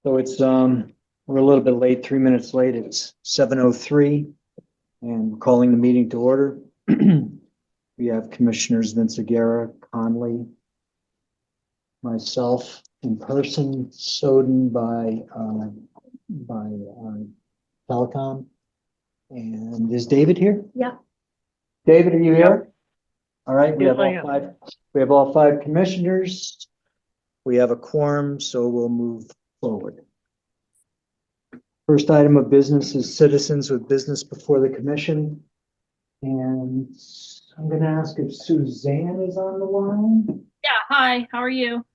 So it's, we're a little bit late, 3 minutes late. It's 7:03 and we're calling the meeting to order. We have Commissioners Vince Aguirre, Conley, myself in person, Soden by telecom. And is David here? Yeah. David, are you here? All right, we Yes, have I all am. five, we have all five commissioners. We have a quorum, so we'll move forward. First item of business is citizens with business before the commission. And I'm gonna ask if Suzanne is on the line. Yeah, hi, how are you?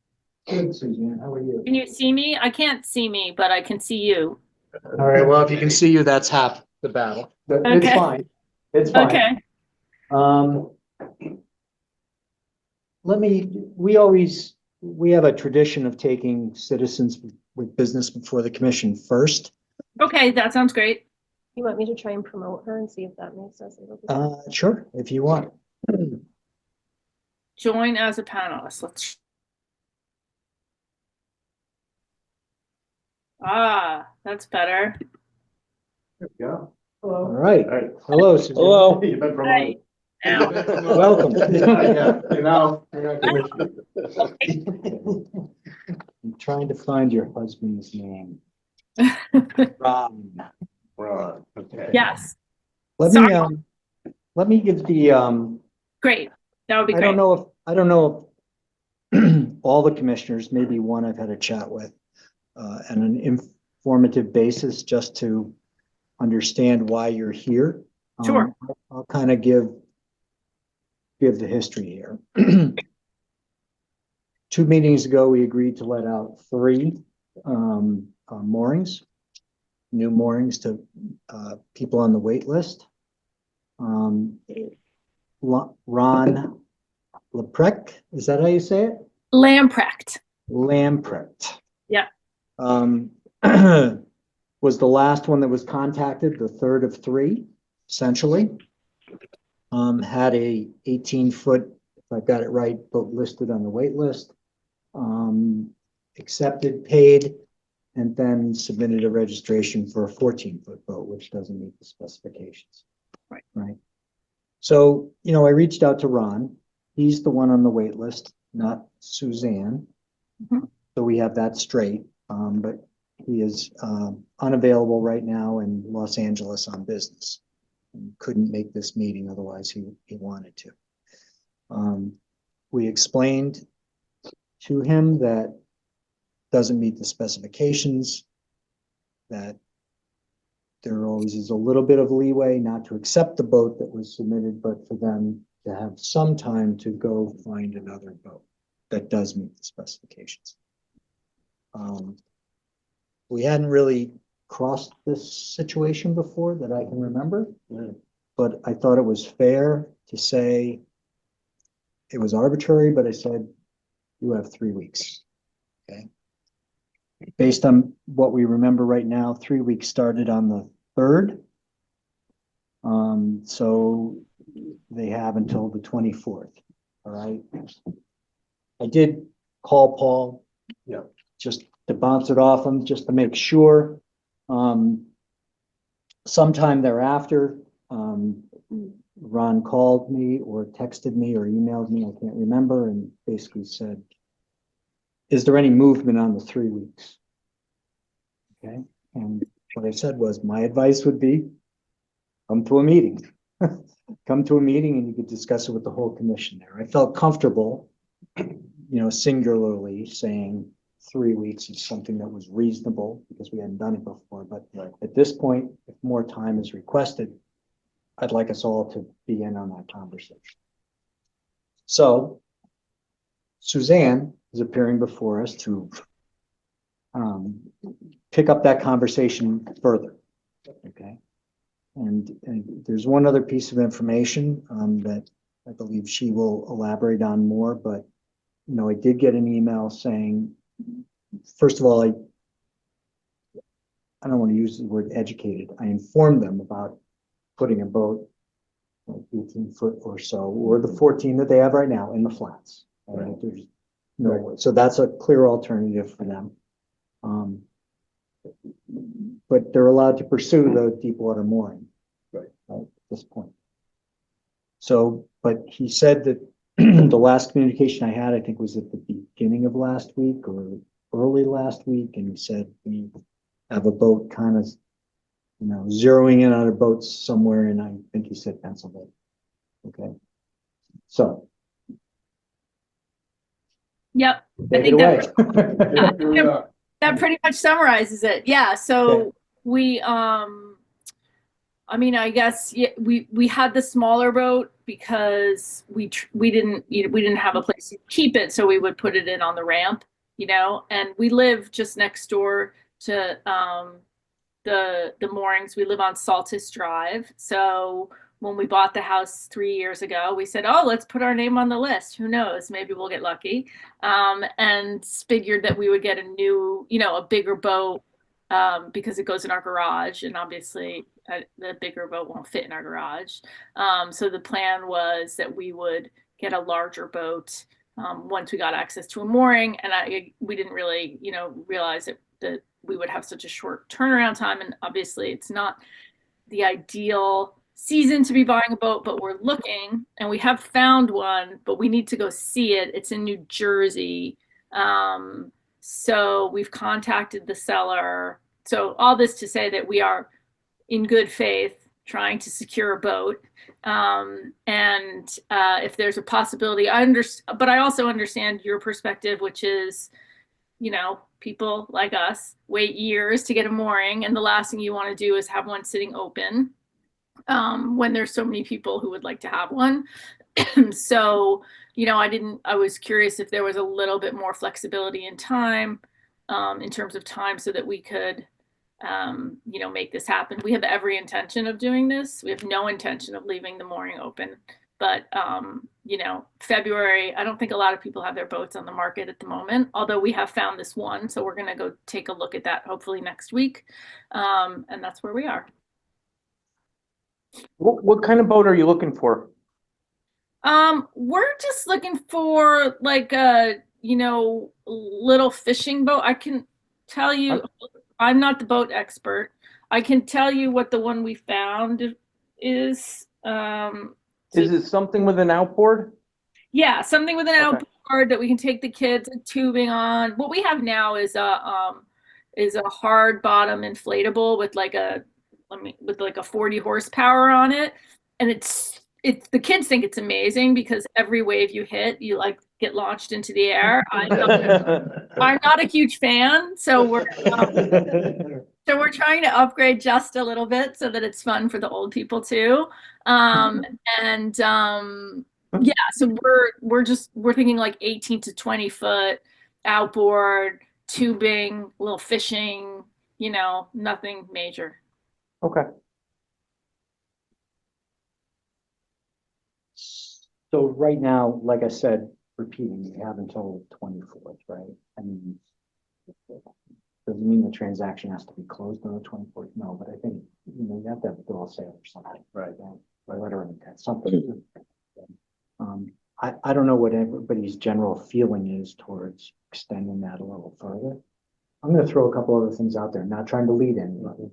Good, Suzanne, how are you? Can you see me? I can't see me, but I can see you. All right, well, if you can see you, that's half the battle, but it's Okay. fine. It's fine. Okay, Um, we have a tradition of taking citizens with business before the commission first. okay, that sounds great. You want me to try and promote her and see if that makes us able to? Sure, if you want. Join as a panelist. Let's. That's better. Yeah. All right. All right. Hello, Suzanne. Hello. You've been promoted. Ow. Welcome. Yeah, you know. I'm trying to find your husband's name. Ron. Ron, okay. Yes, Let me give the, great. That would be I great. don't know if all the commissioners, maybe one I've had a chat with, on an informative basis, just to understand why you're here. Sure. I'll kind of give the history here. 2 meetings ago, we agreed to let out 3 moorings, new moorings to people on the wait list. Ron Leprecht, is that how you say it? Lamprecht. Lamprecht. Yeah. Was the last one that was contacted, the third of 3, essentially. Had a 18-foot, if I got it right, boat listed on the wait list. Accepted, paid, and then submitted a registration for a 14-foot boat, which doesn't meet the specifications. Right. So, I reached out to Ron. He's the one on the wait list, not Suzanne. Mhm. So we have that straight. But he is unavailable right now in Los Angeles on business. And couldn't make this meeting, otherwise he wanted to. We explained to him that doesn't meet the specifications, that there always is a little bit of leeway not to accept the boat that was submitted, but for them to have some time to go find another boat that does meet the specifications. We hadn't really crossed this situation before that I can remember, but I thought it was fair to say it was arbitrary, but I said, you have 3 weeks. Okay. Based on what we remember right now, 3 weeks started on the 3rd. So they have until the 24th. All right. I did call Paul. Yeah. Just to bounce it off him, just to make sure. Sometime thereafter, Ron called me or texted me or emailed me, I can't remember, and basically said, is there any movement on the 3 weeks? Okay, and what I said was, my advice would be, come to a meeting. Come to a meeting and you could discuss it with the whole commission there. I felt comfortable, singularly saying 3 weeks is something that was reasonable because we hadn't done it before. But at this point, if more time is requested, I'd like us all to be in on that conversation. So Suzanne is appearing before us to pick up that conversation further. Okay. And there's one other piece of information that I believe she will elaborate on more, but I did get an email saying, first of all, I don't want to use the word educated. I informed them about putting a boat 18 foot or so, or the 14 that they have right now in the flats. Right. There's no way. So that's a clear alternative for them. but they're allowed to pursue the deep water mooring. Right. At this point. So, but he said that the last communication I had, I think was at the beginning of last week or early last week, and he said we have a boat kind of, zeroing in on a boat somewhere, and I think he said Pennsylvania. Okay. So. Yep. Take think it that- away. Here we are. That pretty much summarizes it. Yeah. So Okay. we, I mean, I guess we had the smaller boat because we didn't we didn't have a place to keep it, so we would put it in on the ramp, and we live just next door to the moorings. We live on Saltis Drive, so when we bought the house 3 years ago, we said, oh, let's put our name on the list. Who knows? Maybe we'll get lucky. And figured that we would get a new, a bigger boat because it goes in our garage. And obviously the bigger boat won't fit in our garage. So the plan was that we would get a larger boat once we got access to a mooring. And we didn't really, realize that we would have such a short turnaround time. And obviously it's not the ideal season to be buying a boat, but we're looking and we have found one, but we need to go see it. It's in New Jersey. So we've contacted the seller. So all this to say that we are in good faith trying to secure a boat. If there's a possibility, but I also understand your perspective, which is, people like us wait years to get a mooring, and the last thing you want to do is have one sitting open when there's so many people who would like to have one. So, I was curious if there was a little bit more flexibility in time, in terms of time, so that we could, make this happen. We have every intention of doing this. We have no intention of leaving the mooring open. But, February, I don't think a lot of people have their boats on the market at the moment, although we have found this one. So we're going to go take a look at that hopefully next week. And that's where we are. What kind of boat are you looking for? We're just looking for like a, little fishing boat. I can tell you, I'm not the boat expert. I can tell you what the one we found is. Is it something with an outboard? Yeah, something with an Okay. outboard that we can take the kids tubing on. What we have now is a hard bottom inflatable with like a 40 horsepower on it, and it's the kids think it's amazing because every wave you hit, you like get launched into the air. I'm not a huge fan, so we're trying to upgrade just a little bit so that it's fun for the old people too. Yeah, so we're thinking like 18 to 20 foot outboard, tubing, a little fishing, nothing major. Okay. So right now, like I said, repeating, you have until the 24th, right? I mean, doesn't mean the transaction has to be closed on the 24th. No, but I think, you have to have a bill of sale or something. Right. Or letter of intent, something. I don't know what everybody's general feeling is towards extending that a little further. I'm going to throw a couple other things out there, not trying to lead anybody.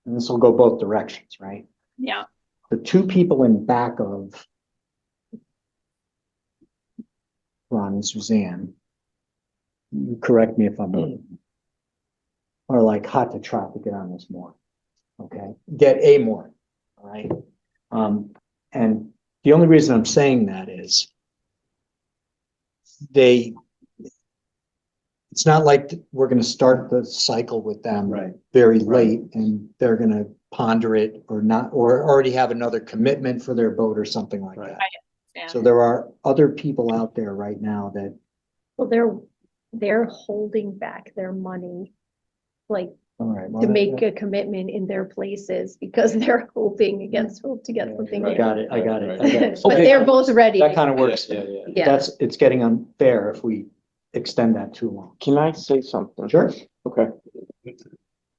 And this will go both directions, right? Yeah. The two people in back of Ron and Suzanne, you correct me if I'm wrong, are like hot to trot to get on this mooring. Okay, get a mooring. All right. And the only reason I'm saying that is it's not like we're going to start the cycle with them very late and they're going to ponder it or not, or already have another commitment for their boat or something like that. Yeah. So there are other people out there right now that. Well, they're holding back their money, like All right. to make a commitment in their places because they're hoping to get something. I got it. But they're both ready. That kind of works. Yeah. It's getting unfair if we extend that too long. Can I say something? Sure. Okay.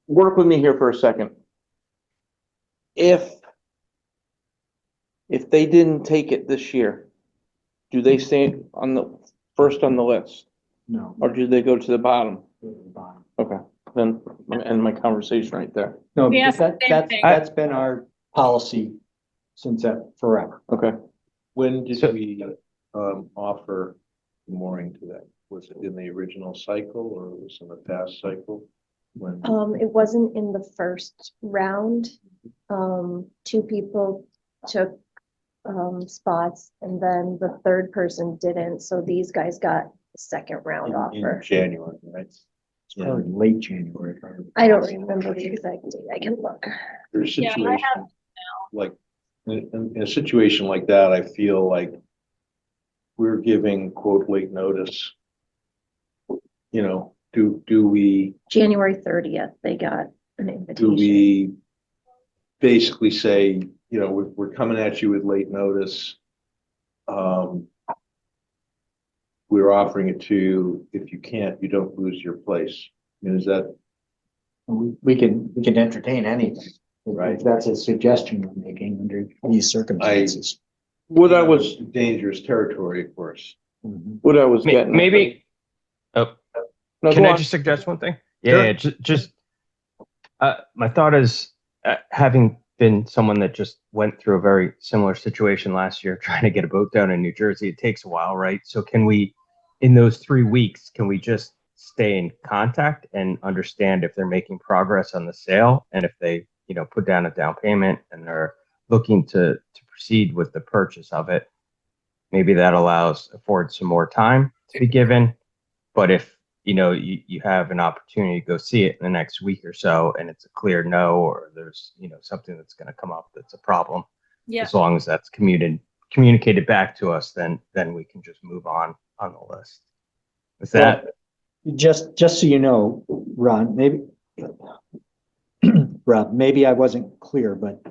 Work with me here for a second. If they didn't take it this year, do they stay on the first on the list, No. or do they go to the bottom? Go to the bottom. Okay. then I'm gonna end my conversation right there. No, We because asked the same that's, thing. that's been our policy since forever. Okay. When did So- we, offer mooring to that? Was it in the original cycle or was it in the past cycle? When, It wasn't in the first round. Two people took, spots and then the third person didn't, so these guys got the second round in offer. January, right? Probably late January. I don't remember the exact date, I can look. There's Yeah, I situations have like, in a situation like that, I feel like we're giving quote late notice. You know, do we, January 30th, they got an do invitation. we basically say, you know, we're coming at you with late notice? We're offering it to you. If you can't, you don't lose your place. I mean, is that We can entertain anything. Right. If that's a suggestion you're making under these circumstances. What I was, dangerous territory, of course? Mhm. what I was getting at. Maybe, oh, No, can go I on. just suggest one thing? Sure. Yeah, just, my thought is, having been someone that just went through a very similar situation last year, trying to get a boat down in New Jersey, it takes a while, right? So can we, in those 3 weeks, can we just stay in contact and understand if they're making progress on the sale? And if they, put down a down payment and are looking to proceed with the purchase of it, maybe that affords some more time to be given. But if, you have an opportunity to go see it in the next week or so, and it's a clear no, or there's, something that's going to come up that's a problem, Yeah, as long as that's communicated back to us, then we can just move on the list. Is that, Just so you know, Ron, maybe, Rob, maybe I wasn't clear, but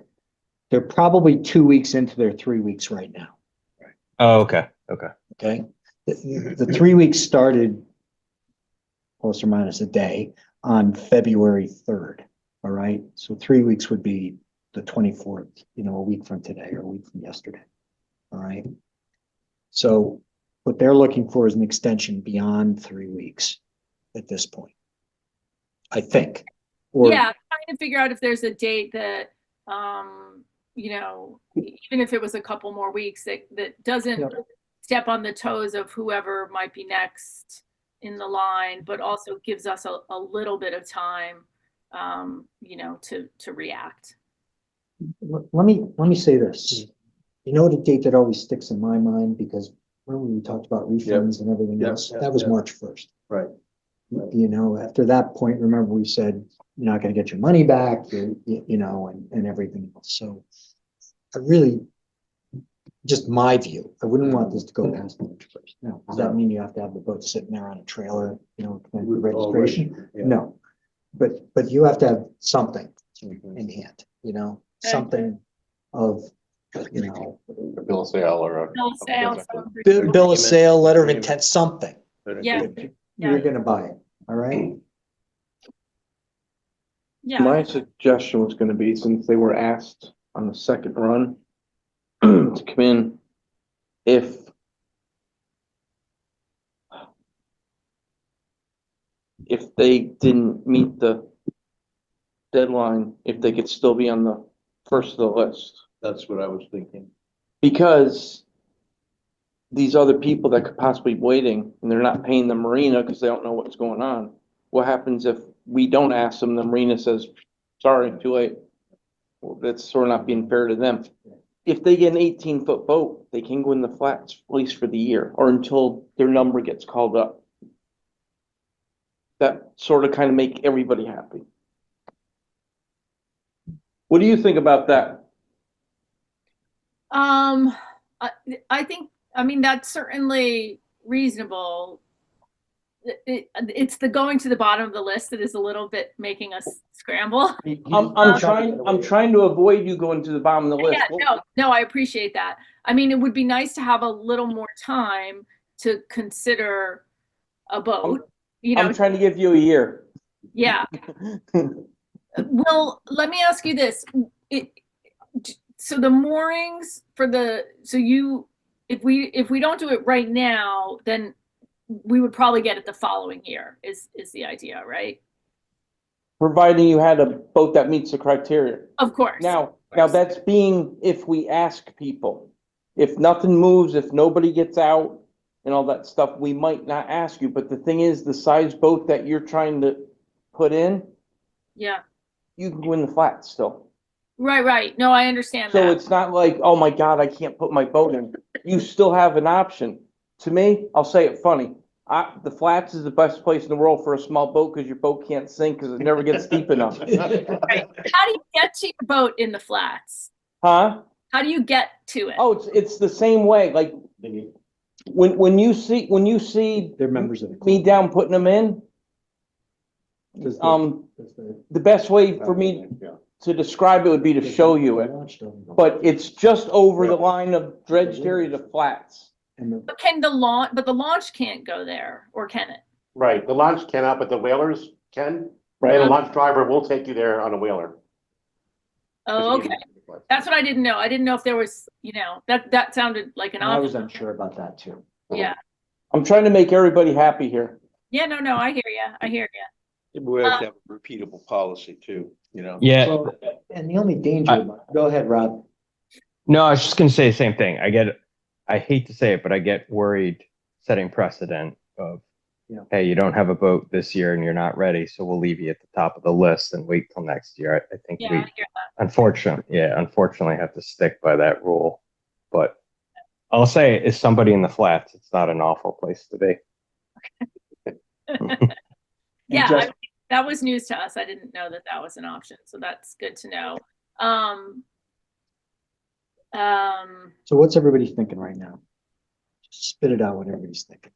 they're probably 2 weeks into their 3 weeks right now, oh, okay. okay? The 3 weeks started plus or minus a day on February 3rd, all right? So 3 weeks would be the 24th, a week from today or a week from yesterday, all right? So what they're looking for is an extension beyond 3 weeks at this point, I think. Or yeah, trying to figure out if there's a date that, even if it was a couple more weeks, that doesn't Yep. step on the toes of whoever might be next in the line, but also gives us a little bit of time, to react. let me say this. You know, the date that always sticks in my mind, because when we talked about refunds and everything Yep, else, yep, that was yep. March 1st. Right. After that point, remember we said, you're not gonna get your money back, and everything else. So I really, just my view, I wouldn't want this to go past March 1st. Now, does that mean you have to have the boat sitting there on a trailer, for registration? Yeah. No, but you have to have something Mhm. in hand, something of, Bill of sale or a. Bill of sale, bill of sale, letter of Agreement. intent, something. Yeah. You're gonna buy it, all right? Yeah, My suggestion was gonna be, since they were asked on the second run to come in, if they didn't meet the deadline, if they could still be on the first of the list. That's what I was thinking. Because these other people that could possibly be waiting and they're not paying the marina because they don't know what's going on. What happens if we don't ask them, the marina says, sorry, too late? Well, that's sort of not being fair to them. If they get an 18-foot boat, they can go in the flats at least for the year or until their number gets called up. That sort of kind of make everybody happy. What do you think about that? I think, that's certainly reasonable. It's the going to the bottom of the list that is a little bit making us scramble. I'm trying to avoid you going to the bottom of the list. Yeah, no, I appreciate that. It would be nice to have a little more time to consider a boat, I'm trying to give you a year. yeah. Well, let me ask you this. So the moorings if we don't do it right now, then we would probably get it the following year is the idea, right? providing you had a boat that meets the criteria. Of course. Now that's being, if we ask people, if nothing moves, if nobody gets out and all that stuff, we might not ask you. But the thing is, the size boat that you're trying to put in, Yeah. you can go in the flats still. Right. No, I understand So that. it's not like, oh my God, I can't put my boat in. You still have an option. To me, I'll say it funny. The flats is the best place in the world for a small boat because your boat can't sink because it never gets deep enough. Right. How do you get to your boat in the flats? Huh? How do you get to it? Oh, it's the same way. Like when you see They're members of the me club. down putting them in, Does the best way for me to describe it would be to show you it. But it's just over the line of dredged area to flats. But the launch can't go there, or can it? Right, the launch cannot, but the whalers can. Right. And a launch driver will take you there on a whaler. Oh, okay. That's what I didn't know. I didn't know if there was, that sounded like an I was option. unsure about that too. Yeah. I'm trying to make everybody happy here. Yeah, no, I hear you. We have to have a repeatable policy too, Yeah. Well, and the only danger, go ahead, Rob. No, I was just gonna say the same thing. I hate to say it, but I get worried setting precedent of, hey, you don't have a boat this year and you're not ready, so we'll leave you at the top of the list and wait till next year. I think Yeah, we I hear that. unfortunately have to stick by that rule. But I'll say, as somebody in the flats, it's not an awful place to be. Yeah, just- that was news to us. I didn't know that was an option, so that's good to know. So what's everybody thinking right now? Just spit it out what everybody's thinking.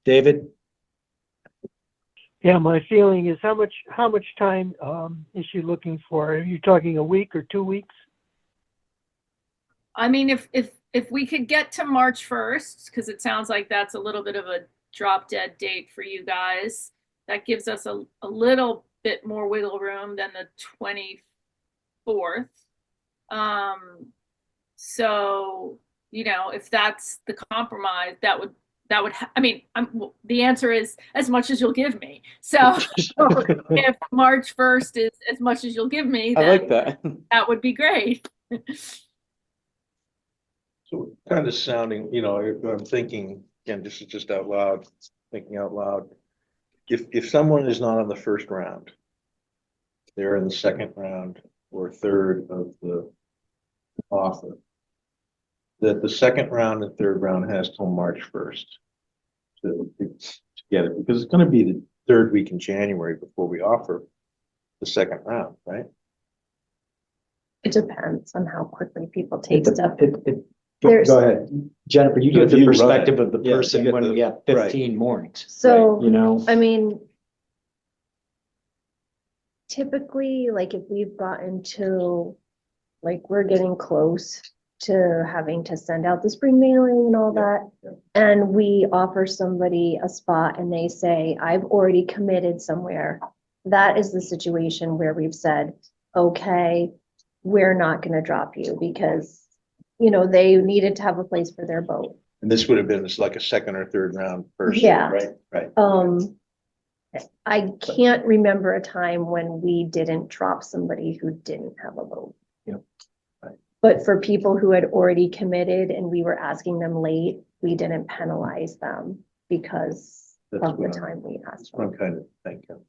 David? Yeah, my feeling is how much time is she looking for? Are you talking a week or 2 weeks? I mean, if we could get to March 1st, because it sounds like that's a little bit of a drop dead date for you guys, that gives us a little bit more wiggle room than the 24th. So, if that's the compromise, the answer is as much as you'll give me. So if March 1st is as much as you'll give me, I then like that. that would be great. So kind of sounding, I'm thinking, again, this is just out loud, thinking out loud. If someone is not on the first round, they're in the second round or third of the offer, that the second round and third round has till March 1st to get it, because it's going to be the third week in January before we offer the second round, right? It depends on how quickly people take stuff. Go There's- ahead. Jennifer, you No, get the you run perspective it. of the Yeah, person you get when the- we have right. 15 mornings, So, you know? I mean, typically, like if we've gotten to, like, we're getting close to having to send out the spring mailing and all that, and we offer somebody a spot and they say, I've already committed somewhere. That is the situation where we've said, okay, we're not gonna drop you because, they needed to have a place for their boat. And this would have been just like a second or third round person, Yeah. right? I can't remember a time when we didn't drop somebody who didn't have a boat. Yep. Right. But for people who had already committed and we were asking them late, we didn't penalize them because That's of the what I'm- time we asked That's what I'm them. kind of thinking.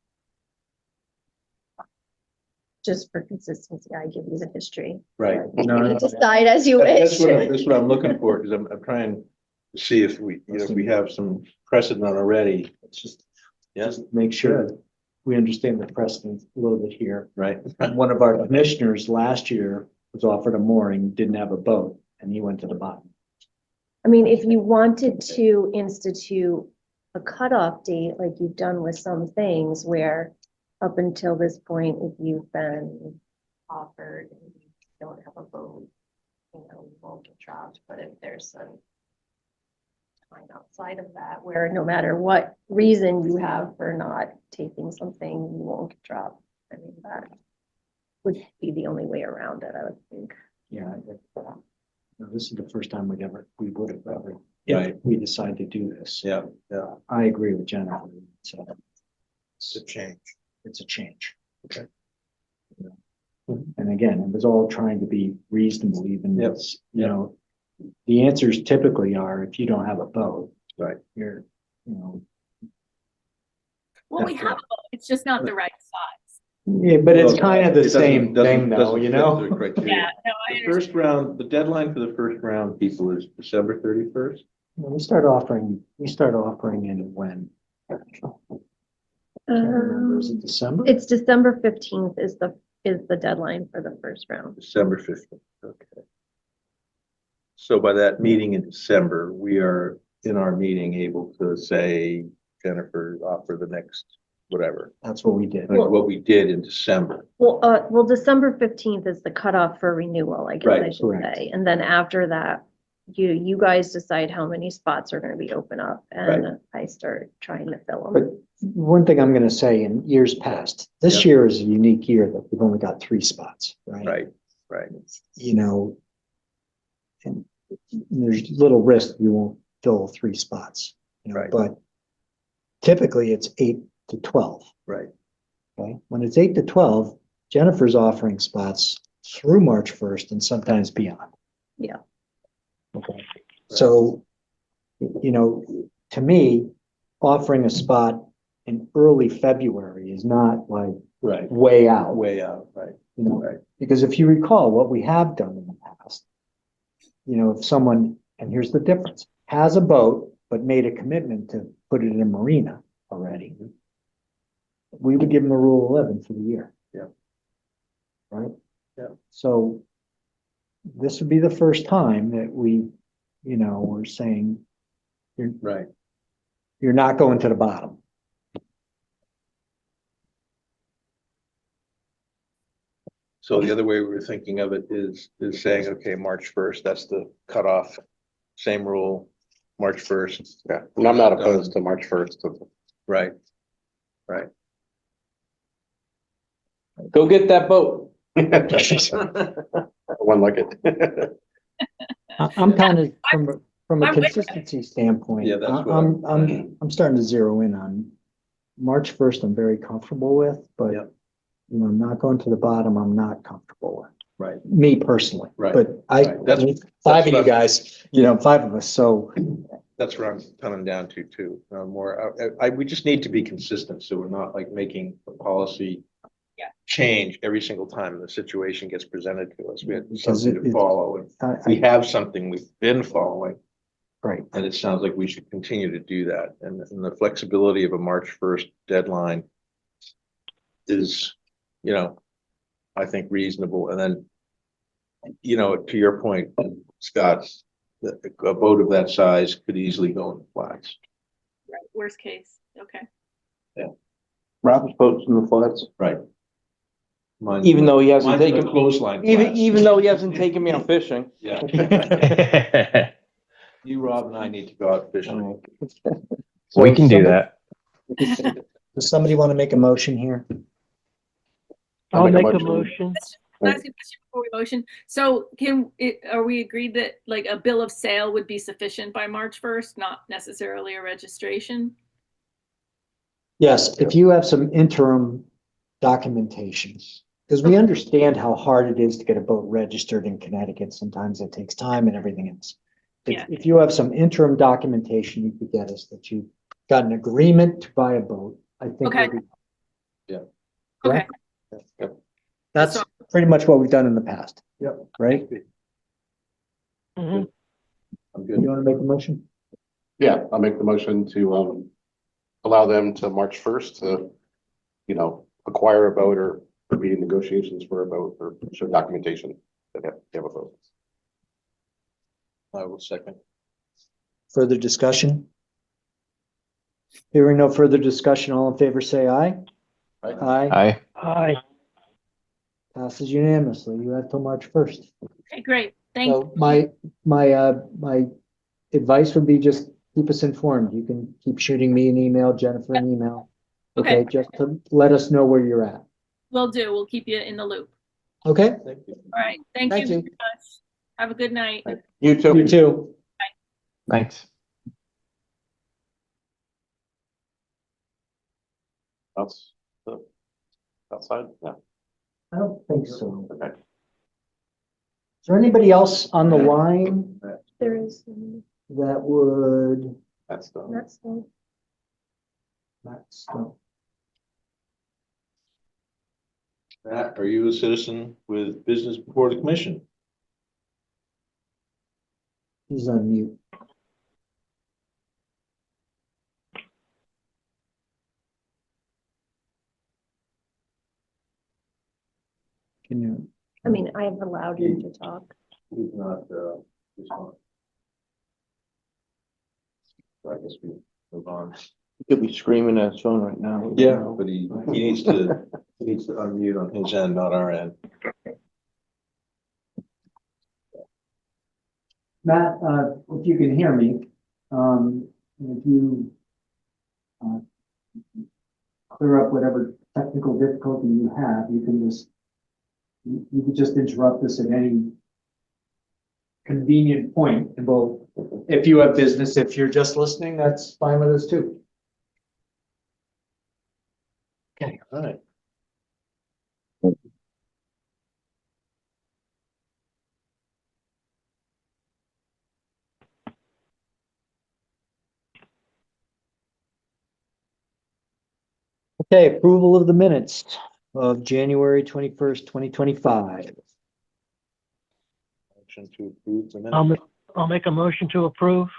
Just for consistency, I give you the history. Right. You No, no, decide as you That's wish. that's what I'm looking for, because I'm trying to see if we have some precedent already, Let's just yeah, make sure we understand the precedent a little bit here. right? One of our commissioners last year was offered a mooring, didn't have a boat, and he went to the bottom. I mean, if you wanted to institute a cutoff date, like you've done with some things where up until this point, if you've been offered and you don't have a vote, you won't get dropped, but if there's some time outside of that, where no matter what reason you have for not taking something, you won't get dropped. I mean, that would be the only way around it, I would think. Yeah. This is the first time we would have ever, Right. if we decide to do this. Yeah. I agree with Jennifer. So It's a change. it's a change. Okay. And again, it was all trying to be reasonable, even Yep. as, you know, the answers typically are if you don't have a boat. Right. You're, you know, Well, we have, it's just not the right size. yeah, but it's Well, kind of the it doesn't- same doesn't- thing though, doesn't you fit know? the criteria. Yeah, no, I The understand. first round, the deadline for the first round people is December 31st. We start offering in when? Can't remember, is it December? It's December 15th is the deadline for the first round. December 15th, okay. So by that meeting in December, we are in our meeting able to say, Jennifer, offer the next, whatever, That's what we did. like what we did in December. Well, December 15th is the cutoff for renewal, I guess I Right, should correct. say. And then after that, you guys decide how many spots are gonna be open up and I start trying to fill But them. one thing I'm gonna say, in years past, this Yep. year is a unique year that we've only got 3 spots, right? Right. You know, and there's little risk we won't fill 3 spots, you know, Right. but typically it's 8 to 12, Right. okay? When it's 8 to 12, Jennifer's offering spots through March 1st and sometimes beyond. Yeah. Okay, so, you know, to me, offering a spot in early February is not like Right. way out, Way out, right. you know? Right. Because if you recall what we have done in the past, you know, if someone, and here's the difference, has a boat, but made a commitment to put it in a marina already, we would give them a rule 11 for the year. Yeah. Right? Yeah. So this would be the first time that we, you know, we're saying Right. you're not going to the bottom. So the other way we were thinking of it is saying, okay, March 1st, that's the cutoff. Same rule, March 1st. Yeah, and I'm not opposed to March 1st. Right. Go get that boat. One like it. I'm kind of from a I'm with you. consistency standpoint. Yeah, that's what I'm starting to zero in on March 1st. I'm very comfortable with, but Yep. you know, not going to the bottom. I'm not comfortable with. Right. Me personally, Right. but Right. That's- 5 of what you guys, you know, 5 of us. So That's what I'm coming down to too. More, we just need to be consistent, so we're not like making a policy change every single time the situation gets presented to us. We have Because something to follow, and we have something we've been following, right. and it sounds like we should continue to do that. And the flexibility of a March 1st deadline is, you know, I think reasonable. And then, you know, to your point, Scott, a boat of that size could easily go in the flats. Right, worst case, okay. Rob's boat's in the flats, Right. Mine's- even though he hasn't mine's in the taken, clothesline even, flats. even though he hasn't taken me out fishing. Yeah. You, Rob, and I need to go out fishing. We can do that. Does somebody want to make a motion here? I'll make a make a motion. motion. Can I ask you a question before we motion? So are we agreed that like a bill of sale would be sufficient by March 1st, not necessarily a registration? Yes, if you have some interim documentation, because we understand how hard it is to get a boat registered in Connecticut. Sometimes it takes time and everything else. Yeah. If you have some interim documentation, you could get us that you got an agreement to buy a boat, I think. Okay. we'll be- Yeah. Correct? Yep. That's So- pretty much what we've done in the past. Yep. Right? Mhm. I'm You good. want to make a motion? Yeah, I'll make the motion to, allow them to March 1st to, you know, acquire a boat or be in negotiations for a boat or show documentation that they have a boat. I will second. Further discussion? Hearing no further discussion, all in favor, say aye. Right? Aye. Aye. Aye. Passes unanimously. You have till March 1st. Okay, great, thank you. So my advice would be just keep us informed. You can keep shooting me an email, Jennifer an email. Okay. Okay, just to let us know where you're at. Will do, we'll keep you in the loop. Okay? Thank you. All right, thank Thank you you. very much. Have a good night. You too. You too. Thanks. That's the outside, yeah, I don't think so. okay. Is there anybody else on the line There is, that would? That's the, that's the, Matt, are you a citizen with business before the commission? He's on mute. Can you? I mean, I've allowed him to talk. He's not, responding. So I guess we move on. He could be screaming at his phone right now. But he needs to, he needs to unmute on his end, not our end. Matt, if you can hear me, if you clear up whatever technical difficulty you have, you can just, you can just interrupt us at any convenient point. And we'll, if you have business, if you're just listening, that's fine with us too. Okay. All right. Okay, approval of the minutes of January 21st, 2025. Motion to approve the I'll, minutes. I'll make a motion to approve.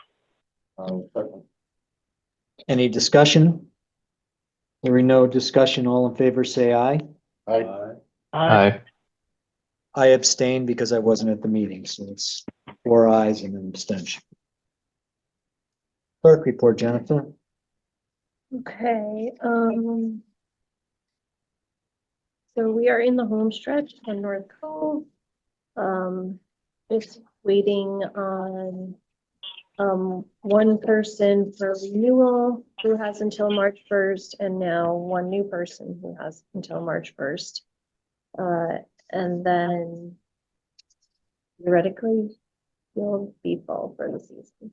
Second. Any discussion? Hearing no discussion, all in favor, say aye. I, Aye. Hi. I abstain because I wasn't at the meeting, so it's 4 ayes and an abstention. Clerk report, Jennifer. Okay, so we are in the home stretch on North Cove. Just waiting on one person for renewal who has until March 1st, and now one new person who has until March 1st. And then theoretically, you'll be full for the season.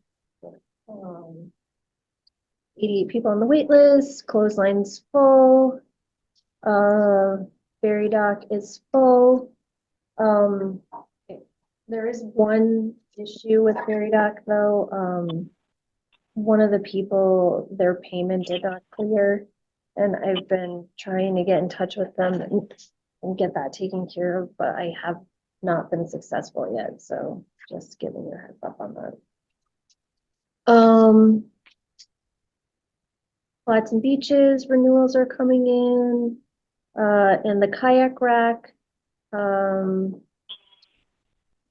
88 people on the wait list, clothesline's full. Ferry dock is full. There is one issue with Ferry dock though. One of the people, their payment did not clear. And I've been trying to get in touch with them and get that taken care of, but I have not been successful yet. So just giving you a heads up on that. Flats and beaches renewals are coming in, and the kayak rack.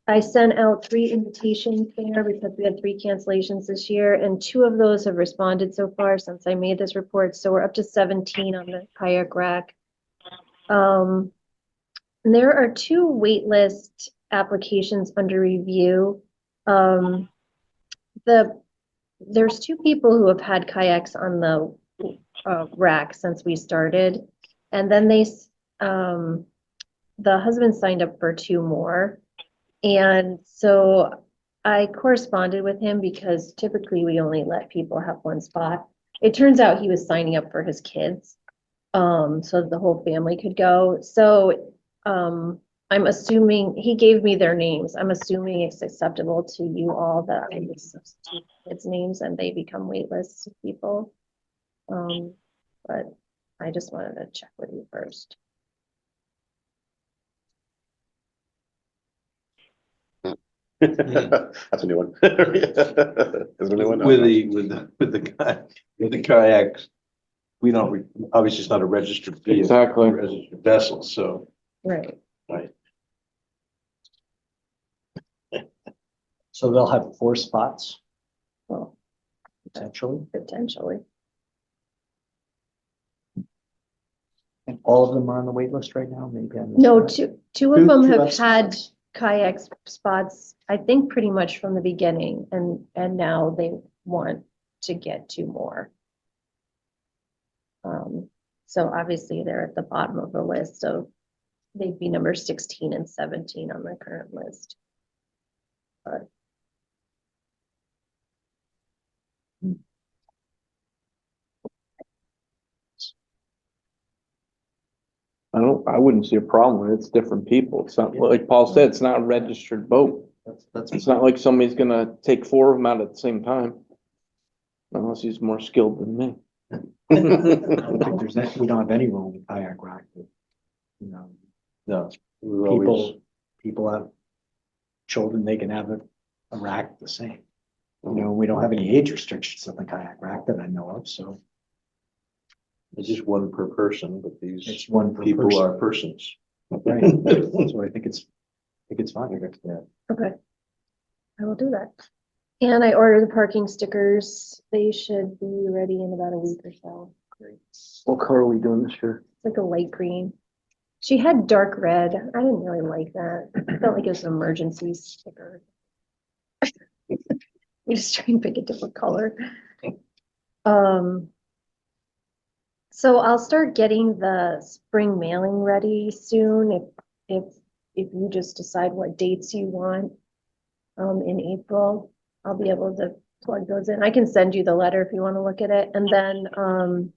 I sent out 3 invitations there because we had 3 cancellations this year, and 2 of those have responded so far since I made this report. So we're up to 17 on the kayak rack. And there are 2 waitlist applications under review. There's 2 people who have had kayaks on the rack since we started, and then the husband signed up for 2 more. And so I corresponded with him because typically we only let people have 1 spot. It turns out he was signing up for his kids, so the whole family could go. So I'm assuming he gave me their names. I'm assuming it's acceptable to you all that I would substitute kids' names and they become waitlist people. But I just wanted to check with you first. that's a new one. Is it a new one? With the kayaks, we don't, obviously it's not a registered vehicle. Exactly. a registered vessel, so. Right. Right. So they'll have 4 spots Well, potentially, potentially. and all of them are on the wait list right now, maybe. I missed No, that. two of them Two have have had spots. kayak spots, I think pretty much from the beginning, and now they want to get 2 more. So obviously they're at the bottom of the list, so they'd be number 16 and 17 on the current list. But I wouldn't see a problem with it. It's different people. It's not, like Paul said, it's not a registered boat. That's It's not like somebody's gonna take 4 of them out at the same time. Unless he's more skilled than me. I don't think we don't have any rule in kayak rack. That, you know, No. it was always- people have children, they can have a rack the same. You know, we don't have any age restrictions on the kayak rack that I know of, so It's just one per person, but it's these one per people person. are persons. Right, so I think it's fine. Yeah. Okay. I will do that. And I ordered the parking stickers. They should be ready in about a week or so. What color are we doing this year? It's like a light green. She had dark red. I didn't really like that. I felt like it was an emergency sticker. We just try and pick a different color. So I'll start getting the spring mailing ready soon if you just decide what dates you want. In April, I'll be able to plug those in. I can send you the letter if you want to look at it. And then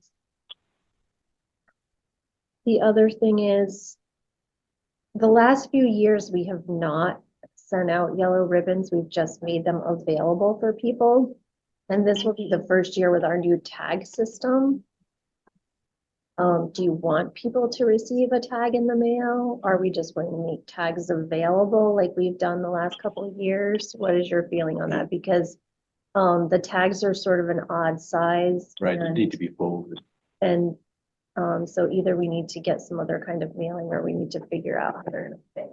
the other thing is the last few years we have not sent out yellow ribbons. We've just made them available for people. And this will be the first year with our new tag system. Do you want people to receive a tag in the mail? Are we just going to make tags available like we've done the last couple of years? What is your feeling on that? Because the tags are sort of an odd size. Right, they and- need to be folded. And so either we need to get some other kind of mailing or we need to figure out how they're gonna fit.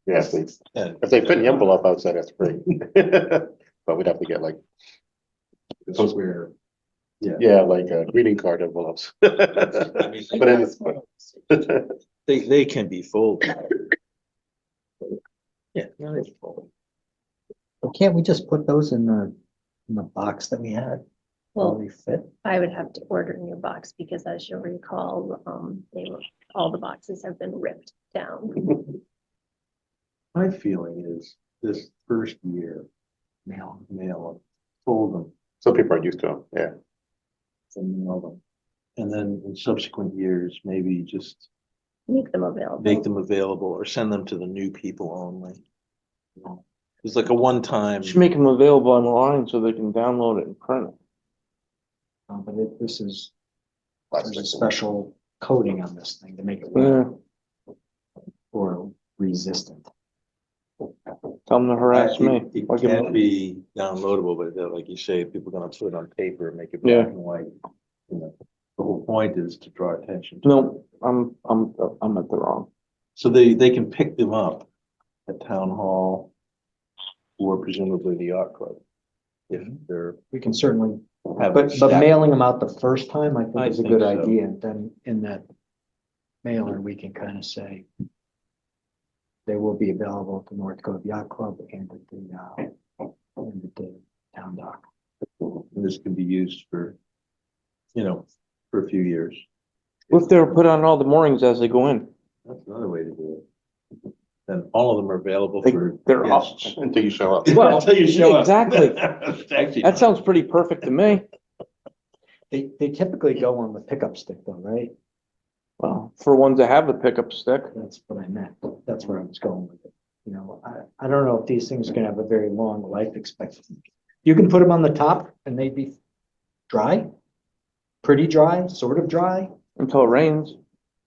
Yeah, if they fit in the envelope outside, that's great. But we'd have to get like, Square. yeah, like greeting card envelopes. But They can be folded. Yeah. no, they can fold. Well, can't we just put those in the box that we had? Well, Will they fit? I would have to order a new box because as you'll recall, all the boxes have been ripped down. My feeling is this first year, mail them, fold them, Some people aren't used to them, yeah. and mail them. And then in subsequent years, maybe just Make them available. make them available or send them to the new people only. You know, it's like a one-time. Just make them available online so they can download it and print it. But this is, there's a Plastic. special coating on this thing to make it Yeah, or resistant. tell them to harass me. It I'll give 'em- can be downloadable, but like you say, people are gonna put it on paper, make it Yeah. black and white. You know, the whole point is to draw attention. to No, I'm at the wrong. So they can pick them up at town hall or presumably the yacht club. If they're. We can certainly, have but stacked. mailing them out the first time, I think I is a think good so. idea. And then in that mailer, we can kind of say they will be available at the North Cove Yacht Club and at the town dock. And this can be used for, for a few years. What if they were put on all the moorings as they go in? That's another way to do it. Then all of them are available They- for they're up. guests. Until you show up. Well, Until you show up. exactly. Actually, That sounds pretty perfect to me. They typically go on the pickup stick though, right? Well, for ones that have a pickup stick. That's what I meant. That's where I was going with it. You know, I don't know if these things are gonna have a very long life expectancy. You can put them on the top and they'd be dry, pretty dry, sort of dry. Until it rains.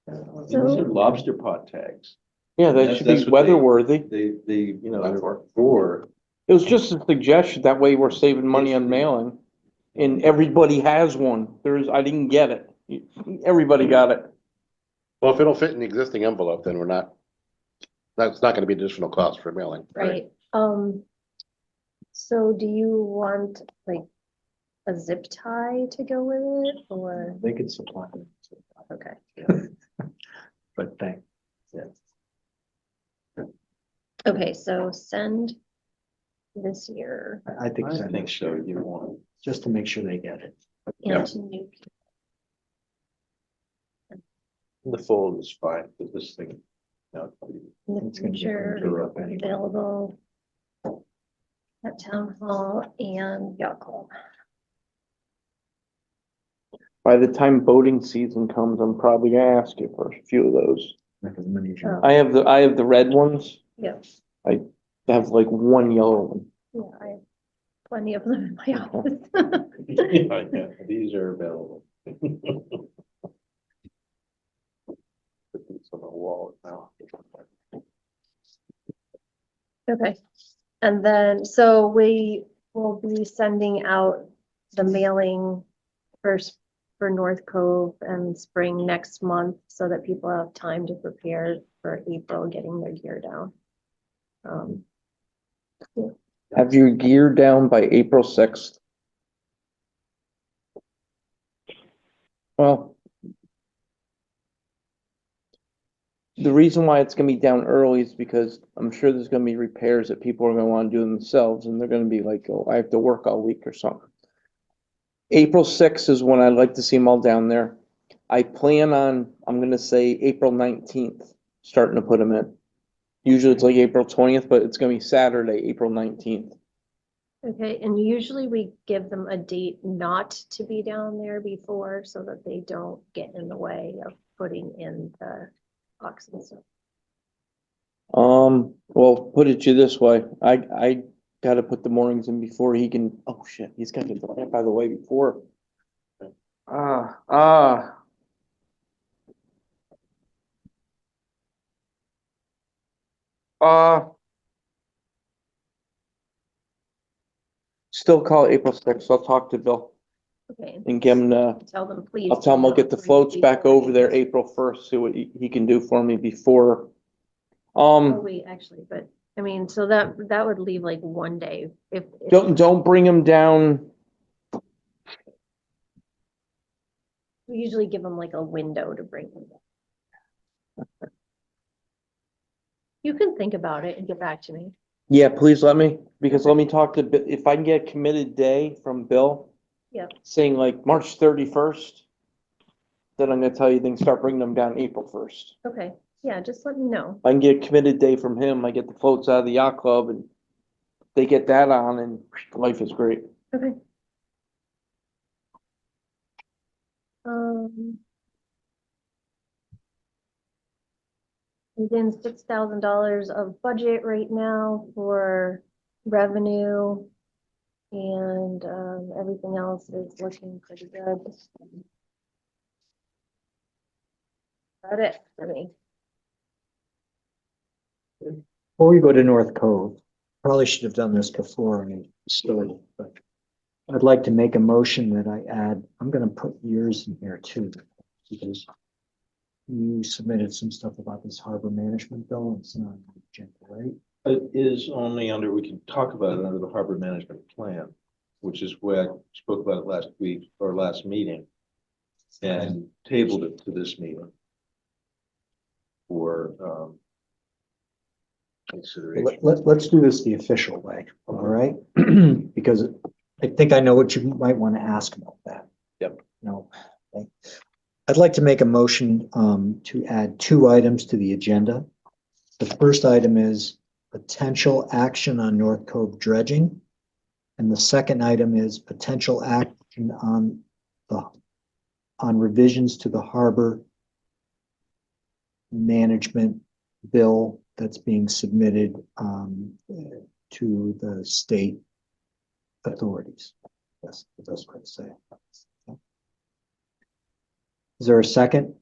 These are lobster pot tags. Yeah, they That's- should be that's what they- weather-worthy. They, That's they're for- for, It was just a suggestion. That way we're saving money on mailing. And everybody has one. I didn't get it. Everybody got it. Well, if it'll fit in the existing envelope, then that's not gonna be additional cost for mailing. Right, so do you want like a zip tie to go with it or, They could supply them. okay. But thanks. Okay, so send this year I think I so. think so, you want. Just to make sure they get it. Yeah. into new people. The fold is fine, but this thing. In the It's gonna be future, printed up anyway. available at town hall and yacht club. By the time boating season comes, I'm probably gonna ask you for a few of those. Not as many as you- Oh. I have the red ones. Yep, I have like one yellow one. yeah, I have plenty of them in my office. Yeah, these are available. Put these on the wall now. Okay, and then, so we will be sending out the mailing first for North Cove and Spring next month so that people have time to prepare for April, getting their gear down. Have your gear down by April 6th. Well, the reason why it's gonna be down early is because I'm sure there's gonna be repairs that people are gonna wanna do themselves, and they're gonna be like, oh, I have to work all week or something. April 6th is when I'd like to see them all down there. I plan on, I'm gonna say April 19th, starting to put them in. Usually it's like April 20th, but it's gonna be Saturday, April 19th. Okay, and usually we give them a date not to be down there before so that they don't get in the way of putting in the box and stuff. Well, put it to you this way, I gotta put the moorings in before he can, oh shit, he's gotta get the lamp out of the way before. Ah, ah. Still call it April 6th, I'll talk to Bill Okay, and get him tell them, please. I'll tell him do I'll get not the floats repeat back over there this. April 1st, see what he can do for me before. Oh, wait, actually, but, I mean, so that would leave like one day if. Don't bring him down. We usually give them like a window to bring them down. You can think about it and get back to me. Yeah, please let me, because let me talk to, if I can get a committed day from Bill. Yeah. Saying like March 31st, then I'm gonna tell you, then start bringing them down April 1st. Okay, yeah, just let me know. If I can get a committed day from him, I get the floats out of the yacht club and they get that on and life is great. Okay. Um. Within $6,000 of budget right now for revenue. And everything else is looking pretty good. That's it for me. Before we go to North Cove, probably should have done this before I started, but I'd like to make a motion that I add, I'm gonna put yours in here too, because you submitted some stuff about this harbor management bill, it's not on the agenda, right? It is only under, we can talk about it under the harbor management plan, which is where I spoke about it last week or last meeting. And tabled it to this meeting. For consideration. Let's do this the official way, all right? Because I think I know what you might want to ask about that. Yep. No. Okay. I'd like to make a motion to add 2 items to the agenda. The first item is potential action on North Cove dredging. And the second item is potential action on revisions to the harbor management bill that's being submitted to the state authorities. That's the best way to say it. Is there a second?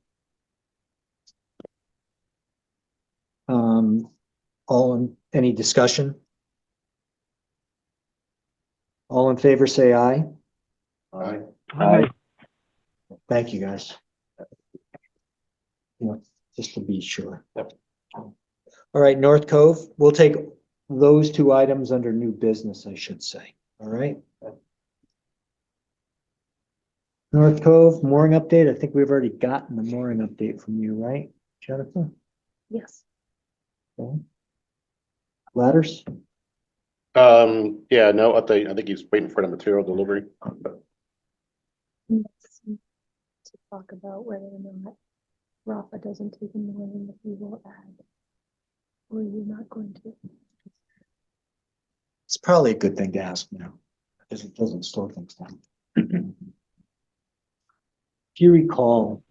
Any discussion? All in favor, say aye. Aye. Aye. Thank you, guys. You know, just to be sure. Yep. All right, North Cove, we'll take those 2 items under new business, I should say. All right. North Cove mooring update. I think we've already gotten the mooring update from you, right, Jennifer? Yes. Okay. Ladders? Yeah, no, I think he's waiting for the material delivery. Let's see. To talk about whether or not Rafa doesn't take a million that we will add. Or you're not going to. It's probably a good thing to ask now, because it doesn't slow things down. if you recall,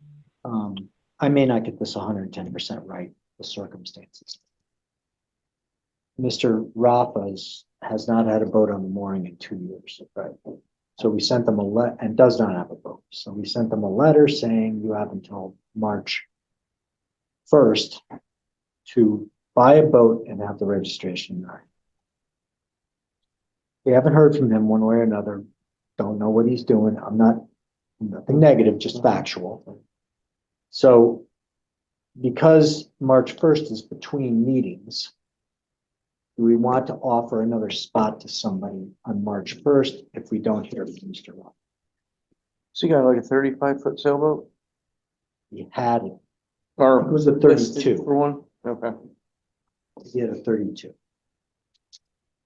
I may not get this 110% right, the circumstances. Mr. Rafa's has not had a boat on the mooring in 2 years, right? So we sent them and does not have a boat. So we sent them a letter saying you have until March 1st to buy a boat and have the registration done. We haven't heard from him one way or another. Don't know what he's doing. Nothing negative, just factual. So because March 1st is between meetings, do we want to offer another spot to somebody on March 1st if we don't hear from Mr. Rock? So you got like a 35-foot sailboat? He had it. Or It was a listed 32. for one? Okay. He had a 32.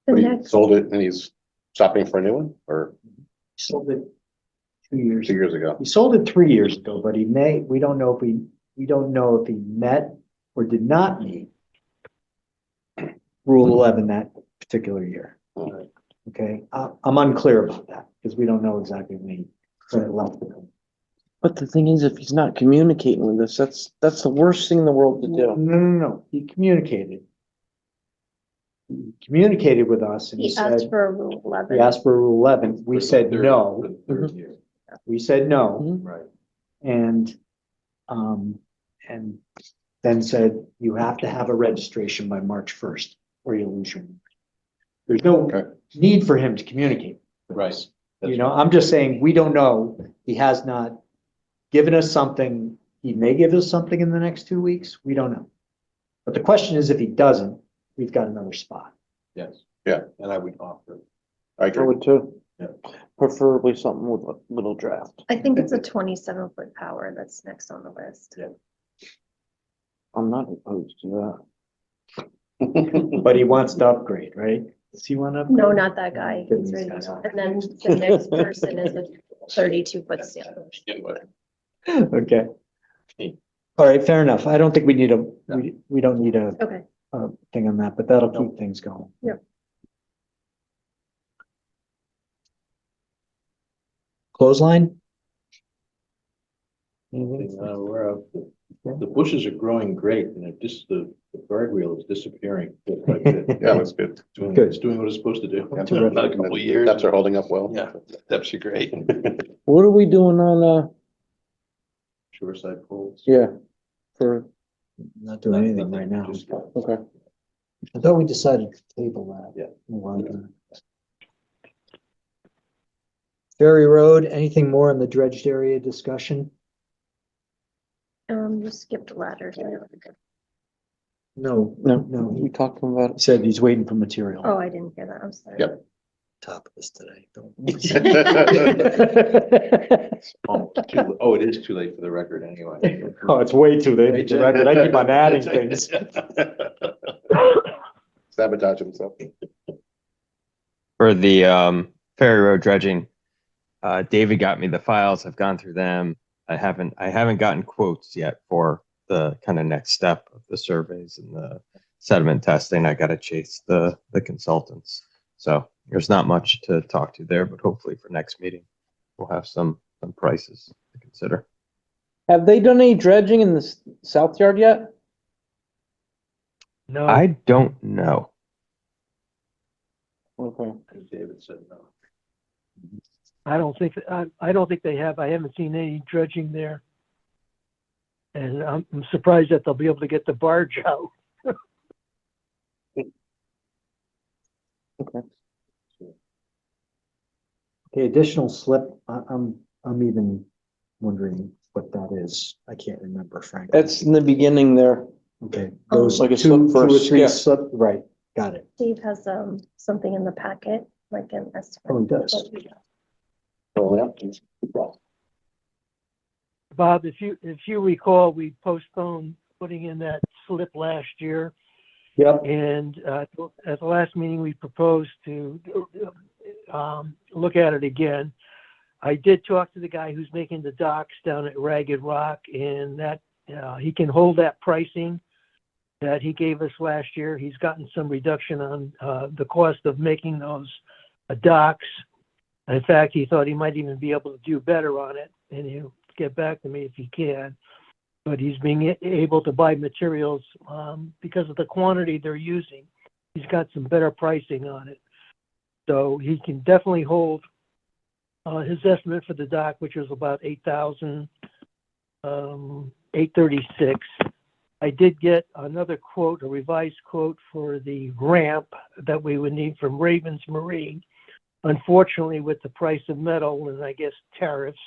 The But he next, sold it and he's shopping for a new one, or He sold it 2 years 2 ago. years ago? He sold it 3 years ago, but we don't know if he met or did not meet Rule 11 that particular year. Alright. Okay, I'm unclear about that because we don't know exactly when he left the company. But the thing is, if he's not communicating with us, that's the worst thing in the world to do. No. He communicated. He communicated with us and he he asked said, for a Rule 11. he asked for Rule 11. We For the said third- no. for the third year. We said no. Mhm. Right. And then said, you have to have a registration by March 1st or you lose your. There's no Okay. need for him to communicate with Right. us. You know, I'm just saying, we don't know. He has not given us something. He may give us something in the next 2 weeks. We don't know. But the question is, if he doesn't, we've got another spot. Yes. Yeah. And I would offer. I I agree. would too. Yeah. Preferably something with a little draft. I think it's a 27-foot power that's next on the list. I'm not opposed to that. But he wants to upgrade, right? Does he want to upgrade? No, not that guy. Give He's these ready to guys go. off. And then the next person is a 32-foot sailboat. Yeah, but Okay. All right, fair enough. I don't think we need we don't need a Okay, thing on that, but that'll keep things going. Yep. Clothesline? Thing I'm aware of. The bushes are growing great and the guardrail is disappearing. bit by bit. yeah, that's good. Good. It's doing what it's supposed to do. Terrific. Not a couple of years. Steps are holding up well. Yeah, steps are great. What are we doing on, Shoreside poles. yeah, for, Not doing anything right now. Just- okay. I thought we decided to table that. Yeah. Move on to that. Ferry Road, anything more in the dredged area discussion? you skipped ladders. No, No, no, we talked about he said he's waiting for material. Oh, I didn't hear that. I'm sorry. Yep. Top of this today. Don't- Oh, it is too late for the record anyway. Oh, it's way too late. for the record. I keep on adding things. Sabotage himself. For the Ferry Road dredging, David got me the files. I've gone through them. I haven't gotten quotes yet for the kind of next step of the surveys and the sediment testing. I got to chase the consultants. So there's not much to talk to there, but hopefully for next meeting, we'll have some prices to consider. Have they done any dredging in the south yard yet? No, I don't know. Okay. As David said, no. I don't think they have. I haven't seen any dredging there. And I'm surprised that they'll be able to get the barge out. Okay, additional slip, I'm even wondering what that is. I can't remember, frankly. That's in the beginning there. Okay, those Like a two slip for or a three skip. slip, right, got it. Steve has something in the packet, like an estimate. Oh, he does. Oh, yeah. Bob, if you recall, we postponed putting in that slip last year. Yep, And at the last meeting, we proposed to look at it again. I did talk to the guy who's making the docks down at Ragged Rock, and that he can hold that pricing that he gave us last year. He's gotten some reduction on the cost of making those docks. In fact, he thought he might even be able to do better on it, and he get back to me if he can. But he's being able to buy materials, because of the quantity they're using. He's got some better pricing on it. So he can definitely hold, his estimate for the dock, which was about 8,000, 836. I did get another quote, a revised quote for the ramp that we would need from Ravens Marine. Unfortunately, with the price of metal and I guess tariffs,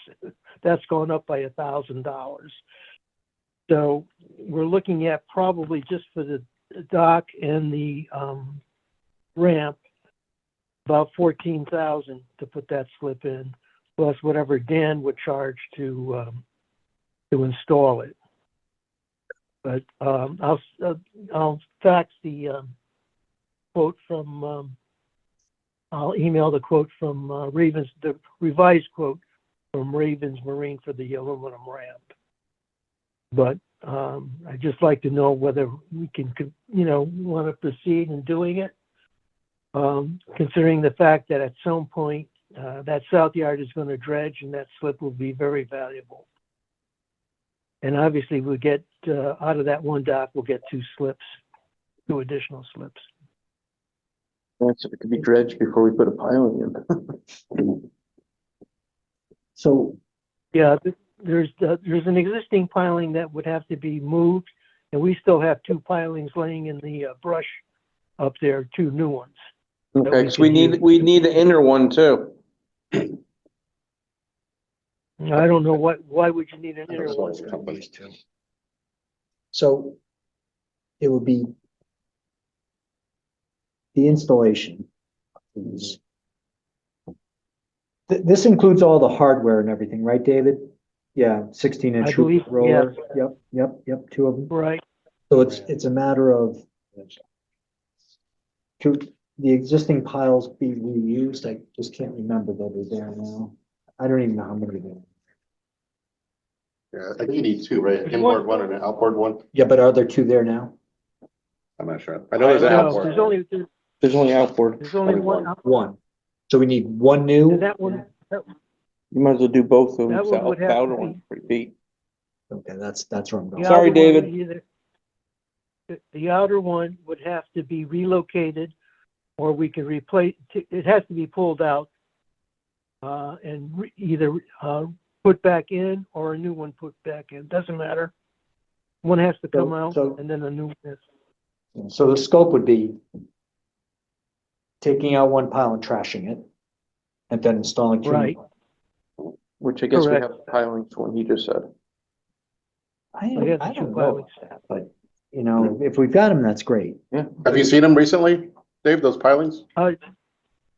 that's gone up by $1,000. So we're looking at probably just for the dock and the ramp, about 14,000 to put that slip in, plus whatever Dan would charge to install it. But I'll fax the quote from. I'll email the quote from Ravens, the revised quote from Ravens Marine for the aluminum ramp. But I'd just like to know whether we can, want to proceed in doing it, considering the fact that at some point that south yard is going to dredge and that slip will be very valuable. And obviously we'll get, out of that one dock, we'll get two additional slips. That's if it could be dredged before we put a piling in. So, Yeah, there's an existing piling that would have to be moved, and we still have two pilings laying in the brush up there, two new ones. Okay, because we need an inner one too. I don't know why would you need an inner one? so it would be the installation. This includes all the hardware and everything, right, David? Yeah, 16-inch I believe, roller. Yep, two of them. Right. So it's a matter of could the existing piles be reused? I just can't remember that they're there now. I don't even know how many there are. Yeah, I think you need two, right? An inboard one and an outboard one. Yeah, but are there two there now? I'm not sure. I know there's an No, outboard. there's only outboard. one. One. So we need one new. And that one, You might as well do both of them. That one would The have to outer be- one's pretty beat. Okay, that's where I'm going. the Sorry, outer one would David. the outer one would have to be relocated, or we can replace. It has to be pulled out and either put back in or a new one put back in. Doesn't matter. One has to come out, and then a new one has. So the scope would be taking out one pile and trashing it, and then installing two. Right. Which I guess we Correct. have pilings for what he just said. I I got the don't two know pilings. about that, but if we've got them, that's great. Have you seen them recently, Dave, those pilings?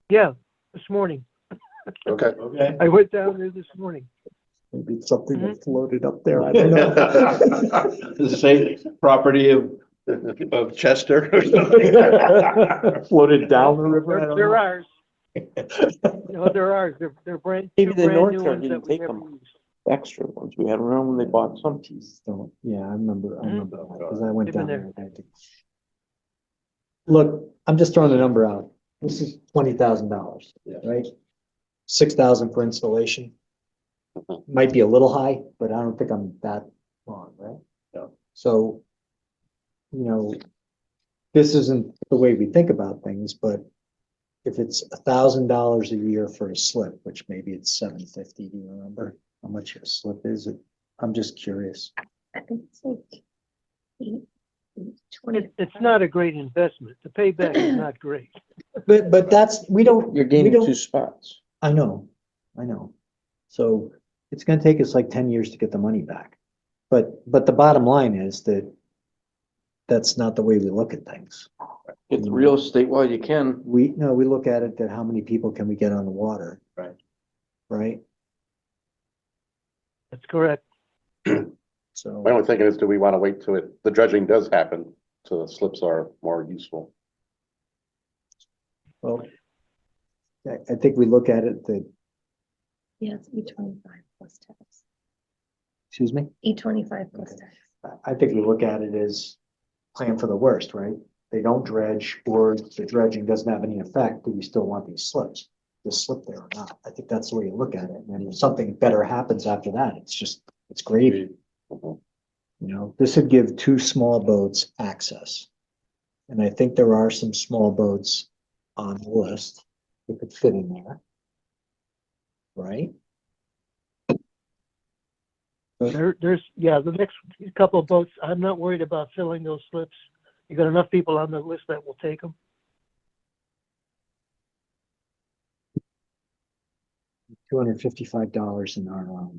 Yeah, this morning. Okay. Okay. I went down there this morning. Maybe it's something that floated up there. I Does don't know. it say property of Chester or something? Floated down the river. I don't They're know. ours. No, they're ours. They're brand, Maybe two the brand North new Yard ones didn't that we take never them. used. Extra ones we had around when they bought some. Jeez, don't. Yeah, I remember that because I went They've been down there. Look, I'm just throwing a number out. This is $20,000, right? 6,000 for installation. Might be a little high, but I don't think I'm that wrong, right? No. So, this isn't the way we think about things, but if it's $1,000 a year for a slip, which maybe it's $750, do you remember how much a slip is? I'm just curious. I think it's like 20. It's not a great investment. The payback is not great. But that's, we don't. You're we gaining don't- two spots. I know. So it's gonna take us like 10 years to get the money back. But the bottom line is that that's not the way we look at things. Get the real estate while you can. We look at it that how many people can we get on the water? Right. Right? That's correct. So, My only thinking is, do we want to wait till the dredging does happen, so the slips are more useful? well, I think we look at it that, Yeah, it's E25 plus tax. excuse me? E25 plus Okay. tax. I think we look at it as plan for the worst, right? They don't dredge or the dredging doesn't have any effect. Do we still want these slips? this slip there or not. I think that's the way you look at it. And if something better happens after that, it's gravy. You know, this would give two small boats access. And I think there are some small boats on the list that could fit in there. Right? There's, yeah, the next couple of boats, I'm not worried about filling those slips. You got enough people on the list that will take them. $255 in our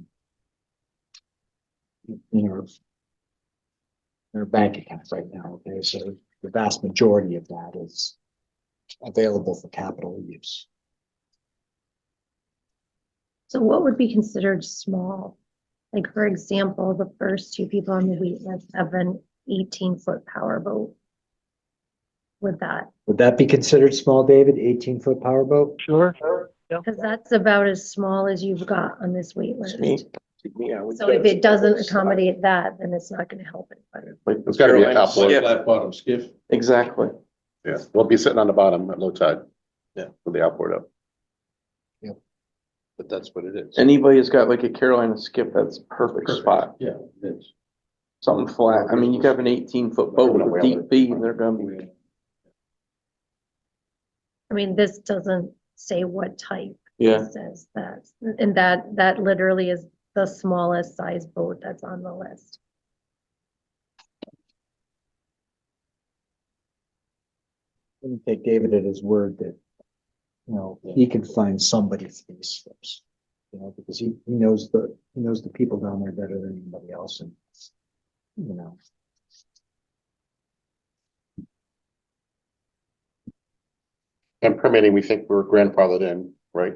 bank account right now. Okay, so the vast majority of that is available for capital use. So what would be considered small? Like, for example, the first two people on the wait list have an 18-foot powerboat. Would Would that be considered small, David? 18-foot powerboat? Sure. Yeah. because that's about as small as you've got on this wait list. Yeah, we So if it doesn't accommodate that, then it's not gonna help anybody. like It's gotta be a Caroline's outboard. skiff. Flat bottom skiff. Exactly. Yeah, we'll be sitting on the bottom at low tide. Yeah. With the outboard up. But that's what it is. Anybody who's got like a Carolina skiff, that's perfect spot. Yeah, it is. Something flat. I mean, you could have an 18-foot boat with a deep V and they're gonna be. I mean, this doesn't say what type. Yeah. It says that, and that literally is the smallest size boat that's on the list. Let me take David at his word that, you know, he can find somebody for these slips. You know, because he knows the people down there better than anybody else, and you know. And permitting, we think we're grandfathered in, right?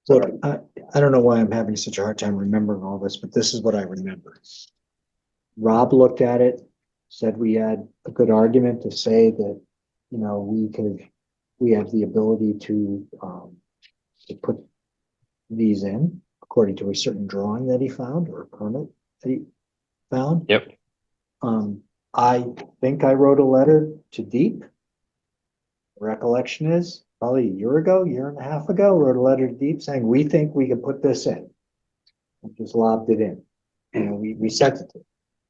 Look, I don't know why I'm having such a hard time remembering all this, but this is what I remember. Rob looked at it, said we had a good argument to say that, you know, we have the ability to put these in according to a certain drawing that he found or a permit that he found. Yep. I think I wrote a letter to Deep. Recollection is probably a year and a half ago, wrote a letter to Deep saying, we think we can put this in. And just lobbed it in. And we sent it to him.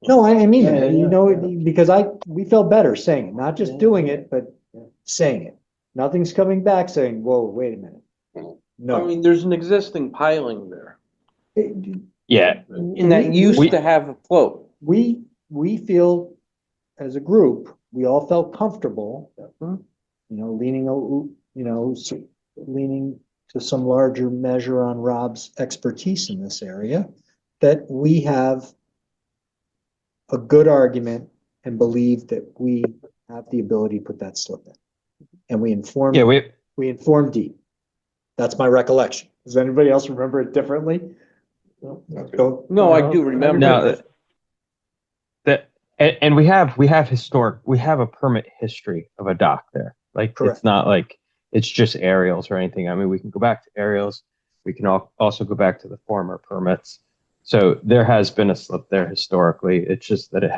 No, I mean, it, you know, because we felt better saying it, not just doing it, but saying it. Nothing's coming back saying, whoa, wait a minute. I No. mean, there's an existing piling there. Yeah. And that used to have a float. We feel as a group, we all felt comfortable, you know, leaning to some larger measure on Rob's expertise in this area, that we have a good argument and believe that we have the ability to put that slip in. And we informed, we informed Deep. That's my recollection. Does anybody else remember it differently? No, I do remember. No, and we have a permit history of a dock there. Like, Correct. It's not like it's just aerials or anything. I mean, we can go back to aerials. We can also go back to the former permits. So there has been a slip there historically. It's just that it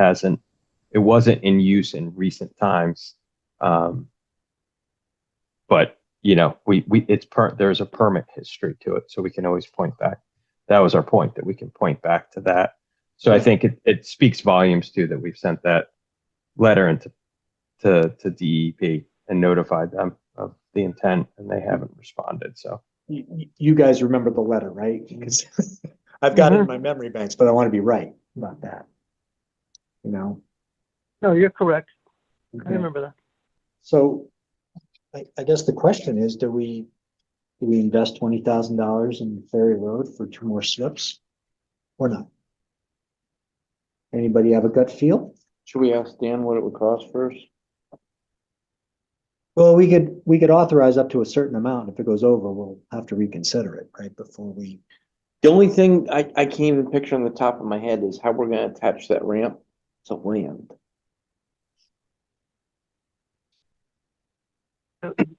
wasn't in use in recent times. But you know, there's a permit history to it, so we can always point back. That was our point, that we can point back to that. So I think it speaks volumes too that we've sent that letter into to DEP and notified them of the intent, and they haven't responded. So you guys remember the letter, right? Because I've got it in my memory banks, but I want to be right about that. You know? No, you're correct. I Okay. remember that. So I guess the question is, do we invest $20,000 in Ferry Road for 2 more slips or not? Anybody have a gut feel? Should we ask Dan what it would cost first? Well, we could authorize up to a certain amount. If it goes over, we'll have to reconsider it, right? Before we, The only thing I can't even picture on the top of my head is how we're gonna attach that ramp to land.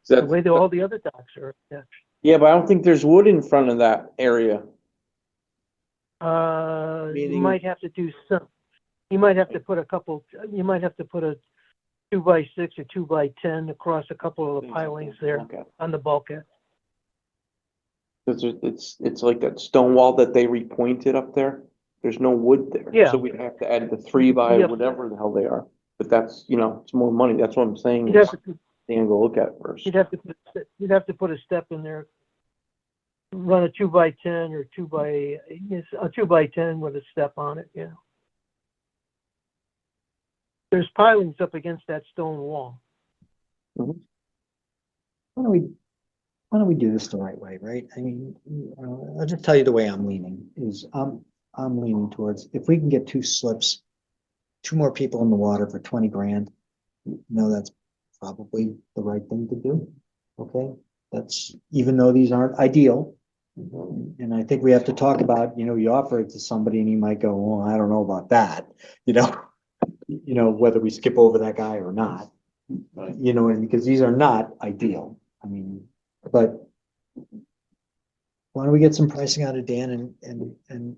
The way that all the other docks are attached. Yeah, but I don't think there's wood in front of that area. You Meaning- might have to do some, you might have to put a 2x6 or 2x10 across a couple of the pilings there Okay. on the bulkhead. It's like that stone wall that they repointed up there. There's no wood there. Yeah. So we'd have to add the 3 by Yep. whatever the hell they are. But that's, it's more money. That's what I'm saying. You'd have to, Dan, go look at it first. you'd have to put a step in there. Run a 2x10 or a 2x10 with a step on it, yeah. There's pilings up against that stone wall. Why don't we do this the right way, right? I mean, I'll just tell you the way I'm leaning is I'm leaning towards, if we can get 2 slips, 2 more people in the water for 20 grand, that's probably the right thing to do. Okay, that's, even though these aren't ideal. And I think we have to talk about, you offer it to somebody and he might go, well, I don't know about that, whether we skip over that guy or not. Because these are not ideal. I mean, but why don't we get some pricing out of Dan and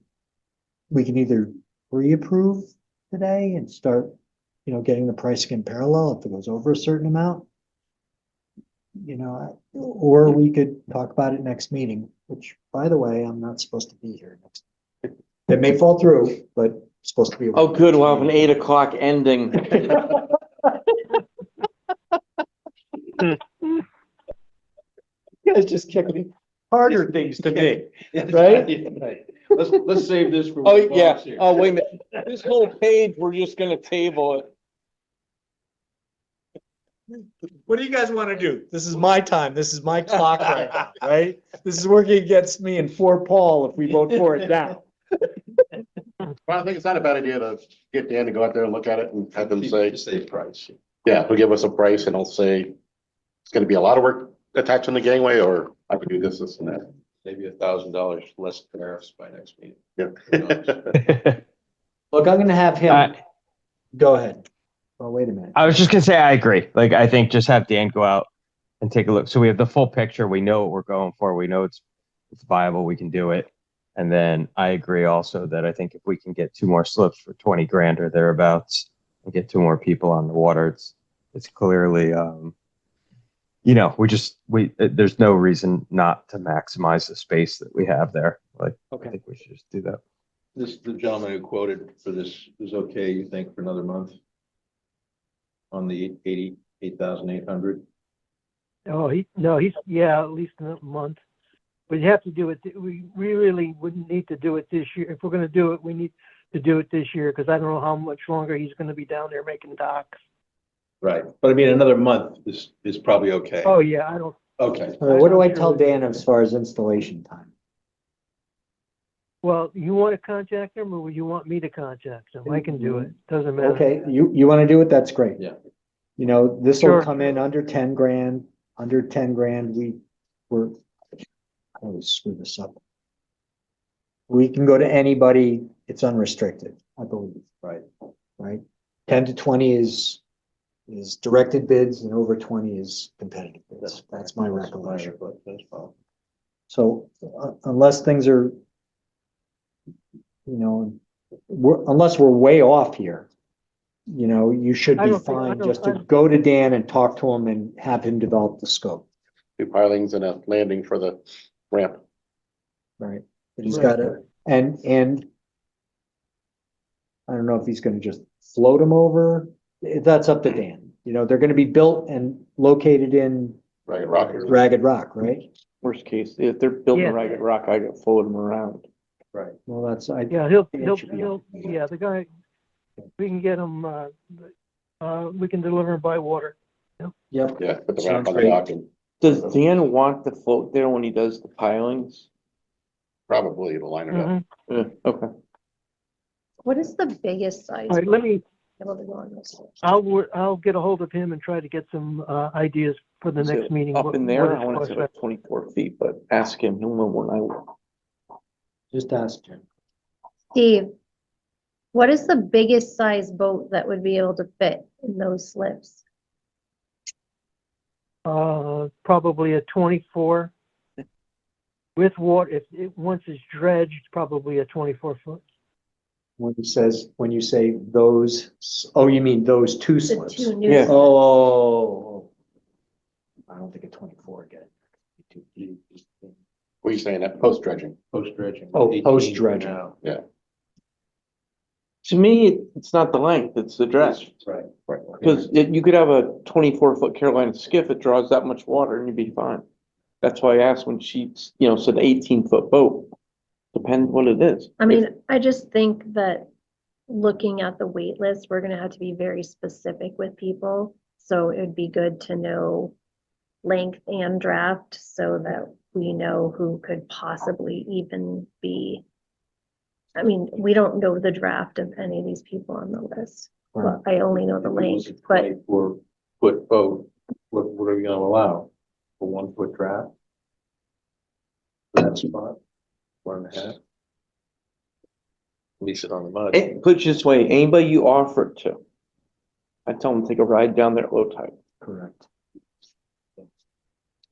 we can either pre-approve today and start, getting the pricing in parallel if it goes over a certain amount. Or we could talk about it next meeting, which, by the way, I'm not supposed to be here next. It may fall through, but I'm supposed to be. Oh, good. We'll have an 8 o'clock ending. You guys just kick me harder things to me. Right? Let's save this for. Oh, yeah. Oh, wait a minute. This whole page, we're just gonna table it. What do you guys want to do? This is my time. This is my clock right now, right? This is working against me and for Paul if we vote for it now. Well, I think it's not a bad idea to get Dan to go out there and look at it and have them say, Just say price. yeah, he'll give us a price and he'll say, it's gonna be a lot of work attached on the gangway, or I could do this, and that. Maybe $1,000 less tariffs by next meeting. Yeah. Look, I'm gonna have him, go ahead. Oh, wait a minute. I was just gonna say, I agree. Like, I think just have Dan go out and take a look. So we have the full picture. We know what we're going for. We know it's viable. We can do it. And then I agree also that I think if we can get 2 more slips for 20 grand or thereabouts and get 2 more people on the water, it's clearly, there's no reason not to maximize the space that we have there. Like, I think we should just do that. The gentleman who quoted for this is okay, you think, for another month? On the 88,800? Oh, he's, at least a month. But you have to do it, we really wouldn't need to do it this year. If we're gonna do it, we need to do it this year, because I don't know how much longer he's gonna be down there making docks. Right, but I mean, another month is probably okay. Oh, yeah, I don't, Okay, All right, what do I I'm tell sure- Dan as far as installation time? well, you wanna contact him, or you want me to contact him? I can do it, doesn't matter. Okay, you want to do it? That's great. Yeah. This will Sure. come in under 10 grand, we're, I always screw this up. We can go to anybody, it's unrestricted, I believe. Right? 10 to 20 is directed bids and over 20 is competitive bids. That's my recollection. So unless things are, unless we're way off here, you should I be don't think- I fine don't- just to I- go to Dan and talk to him and have him develop the scope, 2 pilings and a landing for the ramp. right? But he's Right. got to, and I don't know if he's gonna just float them over. That's up to Dan. They're gonna be built and located in Ragged Rock. Ragged Rock, right? Worst case, if they're building Yeah. a Ragged Rock, I could fold them around. right. Well, that's, Yeah, it should be the guy, we can get him, we can deliver him by water. yep. Yeah, put the Sounds ramp on the great. dock and Does Dan want the float there when he does the pilings? probably it'll line it up. Mhm. Yeah, okay. What is the biggest size? All right, let me, able to go on this? I'll get a hold of him and try to get some, ideas for the Is next it meeting. Up what- in what there, his I want to say cost- like 24 feet, but ask him, he'll know more than I will. Just ask him. Steve, what is the biggest size boat that would be able to fit in those slips? Probably a 24 with water, once it's dredged, probably a 24-foot. When you say those, oh, you mean those 2 The slips? 2 new Yeah. slips? Oh. I don't think a 24 again. What are you saying, that post dredging? Post dredging. Oh, 18 post-dredging. now. To me, it's not the length, it's the dredge. Right, right. Because you could have a 24-foot Carolina skiff, it draws that much water and you'd be fine. That's why I asked when she, said 18-foot boat. Depends what it is. I mean, I just think that looking at the wait list, we're gonna have to be very specific with people. So it'd be good to know length and draft so that we know who could possibly even be. I mean, we don't know the draft of any of these people on the list. Well, I only know the length, but 24-foot boat, what are we gonna allow? A 1-foot draft? For that spot, 1.5? Lease it on the mud. Put it this way, anybody you offer it to, I tell them to take a ride down there at low tide. Correct.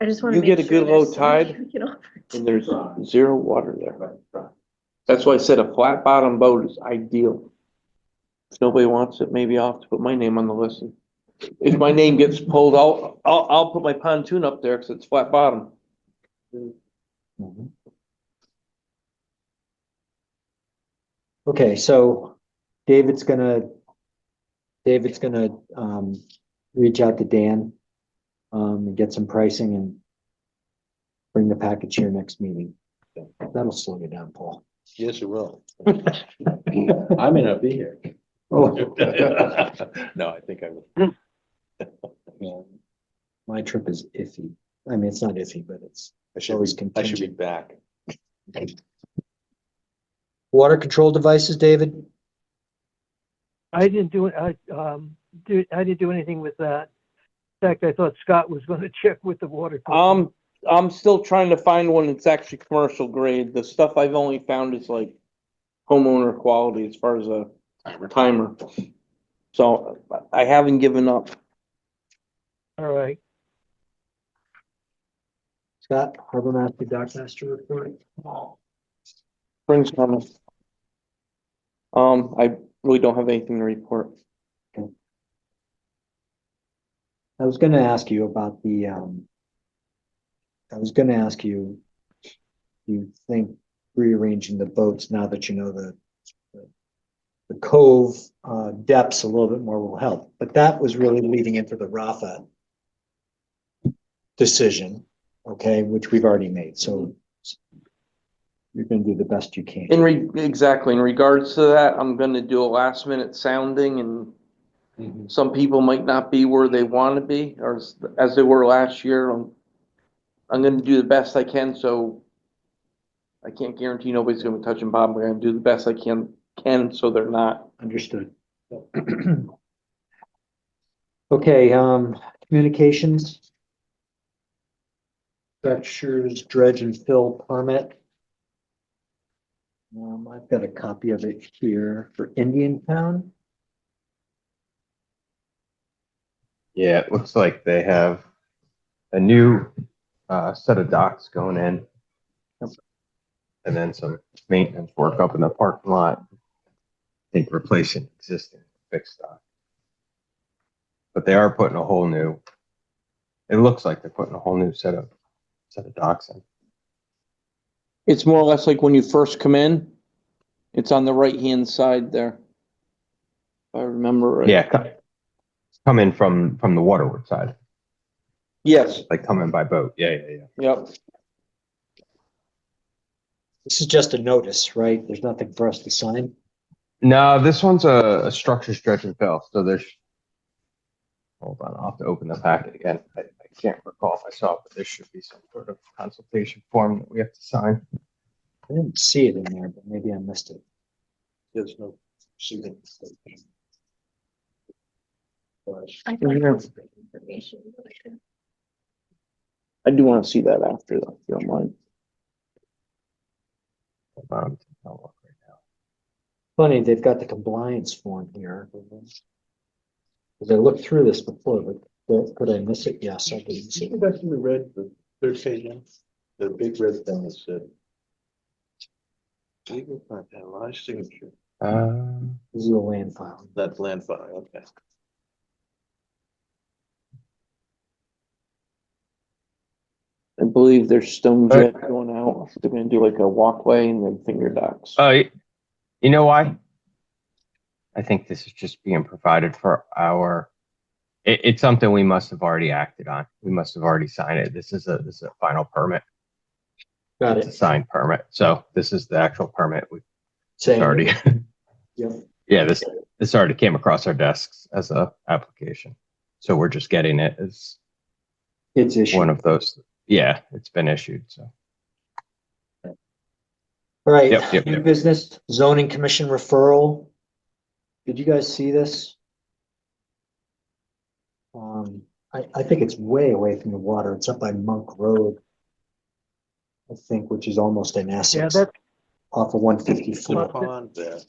I just wanna You make get a sure good there's low somebody tide, we can offer to. And there's zero water there. That's why I said a flat bottom boat is ideal. If nobody wants it, maybe I'll have to put my name on the list. If my name gets pulled, I'll put my pontoon up there because it's flat bottom. Mhm. Okay, so David's gonna reach out to Dan, and get some pricing and bring the package here next meeting. That'll slow you down, Paul. Yes, it will. I may not be here. Oh. No, I think I will. Yeah. My trip is iffy. I mean, it's not iffy, but it's I should always be contingent. back. Water control devices, David? I didn't do it, I didn't do anything with that. In fact, I thought Scott was gonna check with the water. company. I'm still trying to find one that's actually commercial grade. The stuff I've only found is like homeowner quality as far as a timer. So I haven't given up. All right. Scott, Harbor Master, Dock Master report? Spring's coming. I really don't have anything to report. I was gonna ask you about the, you think rearranging the boats now that you know the cove, depths a little bit more will help, but that was really leading into the Rafa decision, okay, which we've already made, so you're gonna do the best you can. Exactly, in regards to that, I'm gonna do a last minute sounding and some people might not be where they wanna be, or as they were last year. I'm gonna do the best I can, so I can't guarantee nobody's gonna be touching bottom. We're gonna do the best I can so they're not. Understood. Okay, communications. Structures, dredge and fill permit. I've got a copy of it here for Indian Town. Yeah, it looks like they have a new set of docks going in. And then some maintenance work up in the parking lot. I think replacing existing fixed dock. But they are putting a whole new, it looks like they're putting a whole new set of docks in. It's more or less like when you first come in, it's on the right-hand side there. If I remember right. Yeah, come in from the waterward side, Yes, like coming by boat. Yeah. yep. This is just a notice, right? There's nothing for us to sign. No, this one's a structure stretch and fill. So there's, hold on, I'll have to open the packet again. I can't recall if I saw it, but there should be some sort of consultation form that we have to sign. I didn't see it in there, but maybe I missed it. There's no shooting. I thought it was good information. I do want to see that after though, if you don't mind. I'll look right now. Funny, they've got the compliance form here. Because I looked through this before, but could I miss it? Yes, I did. See the back in the red, the third page, in? The big red thing that said. Legal content, large signature, This is a land file. that's land file, okay. believe there's stone jet going out. They're gonna do like a walkway and then finger docks. You know why? I think this is just being provided for it's something we must have already acted on. We must have already signed it. This is a final permit. Got It's a it. signed permit. So this is the actual permit. It's Saying, already, yep. yeah, this already came across our desks as a application. So we're just getting it as It's issued. one of those. Yeah, it's been issued. So All right, Yep. new business zoning commission referral. Did you guys see this? I think it's way away from the water. It's up by Monk Road. I think, which is almost in Yeah, Essex, that's, off of 154. Well, Pond there.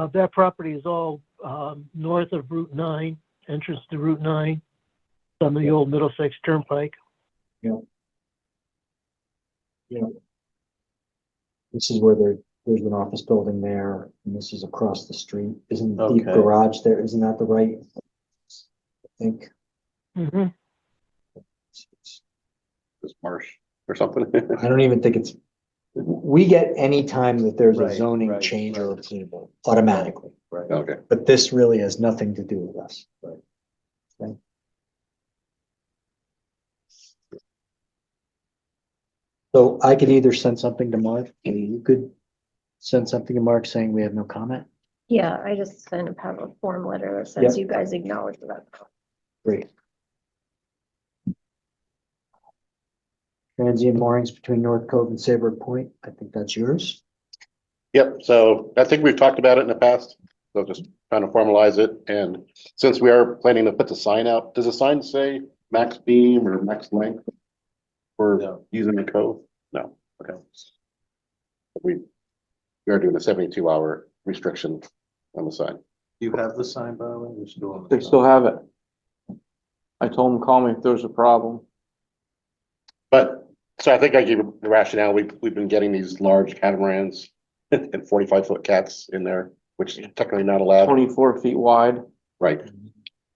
that property is all, north of Route 9, entrance to Route 9, on the old Middlesex Turnpike. This is where there's an office building there, and this is across the street. Isn't the deep Okay. garage there? Isn't that the right? I think. Mm-hmm. This marsh or something. I don't even think it's, we get any time that there's a Right, zoning right, change or right. approval automatically, Right. Okay. but this really has nothing to do with us. Right. Okay. So I could either send something to Mark, or you could send something to Mark saying we have no comment. Yeah, I just kind of have a form letter that says Yep. you guys acknowledge that. Great. Transient moorings between North Cove and Saybrook Point. I think that's yours. Yep, so I think we've talked about it in the past, so just trying to formalize it, and since we are planning to put the sign out, does the sign say max beam or max length? For No. using the cove? No, okay. We are doing a 72-hour restriction on the sign. You have the sign, by the way? You're still on the They sign? still have it. I told them, call me if there's a problem. But, so I think I gave you the rationale, we've been getting these large catamarans and 45-foot cats in there, which is technically not allowed. 24 feet wide. Right.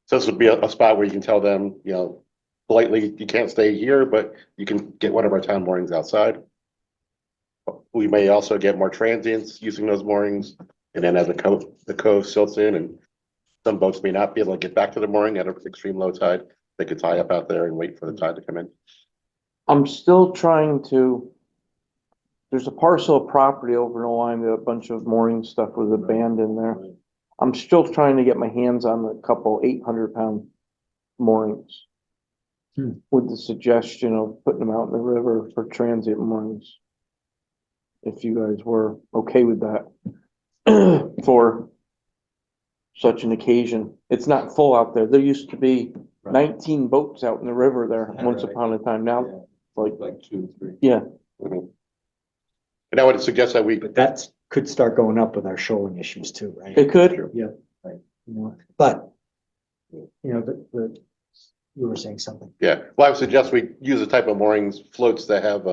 So this would be a spot where you can tell them, you know, politely, you can't stay here, but you can get one of our town moorings outside. We may also get more transients using those moorings, and then as the cove silts in and some boats may not be able to get back to the mooring at an extreme low tide, they could tie up out there and wait for the tide to come in. I'm still trying to, there's a parcel of property over in the line that a bunch of mooring stuff was abandoned there. I'm still trying to get my hands on a couple 800-pound moorings. With the suggestion of putting them out in the river for transient moorings. If you guys were okay with that for such an occasion. It's not full out there. There used to be 19 boats out in the river there once Right. upon a time. Now, Yeah, like, like 2, 3. yeah, Mhm. And I would suggest that we, But that could start going up with our shoaling issues too, right? it could. Yeah. Right. You know, but, you know, you were saying something. yeah, well, I would suggest we use the type of moorings, floats that have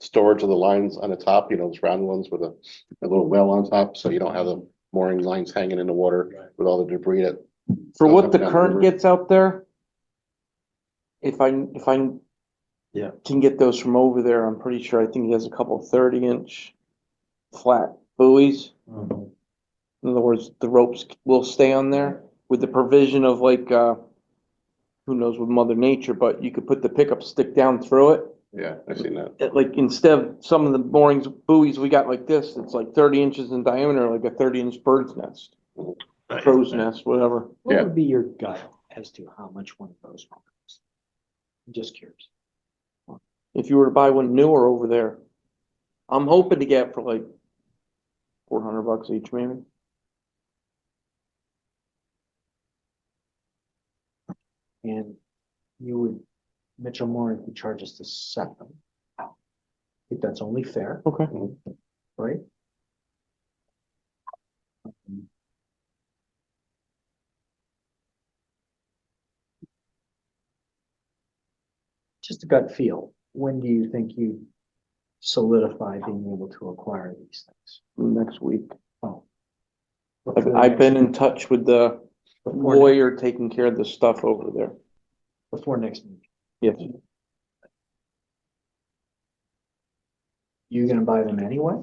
storage of the lines on the top, you know, those round ones with a little well on top, so you don't have the mooring lines hanging in the water with all the debris that. For goes what up the and down current river. gets out there, if I Yeah. can get those from over there, I'm pretty sure, I think he has a couple 30-inch flat buoys. Mhm. In other words, the ropes will stay on there with the provision of like, who knows with Mother Nature, but you could put the pickup stick down through it. Yeah, I've seen that. Like instead of some of the moorings buoys we got like this, it's like 30 inches in diameter, like a 30-inch bird's nest, crow's nest, whatever. What Yeah. would be your gut as to how much one of those will cost? I'm just curious. If you were to buy one newer over there, I'm hoping to get for like $400 each, maybe. And you would, Mitchell Mooring would charge us to set them. I think that's only fair, Okay. right? Just a gut feel. When do you think you solidify being able to acquire these things? Next week. Oh. I've been in touch with the Before lawyer taking care of the stuff over there. Before next meeting. Yes, You gonna buy them anyway?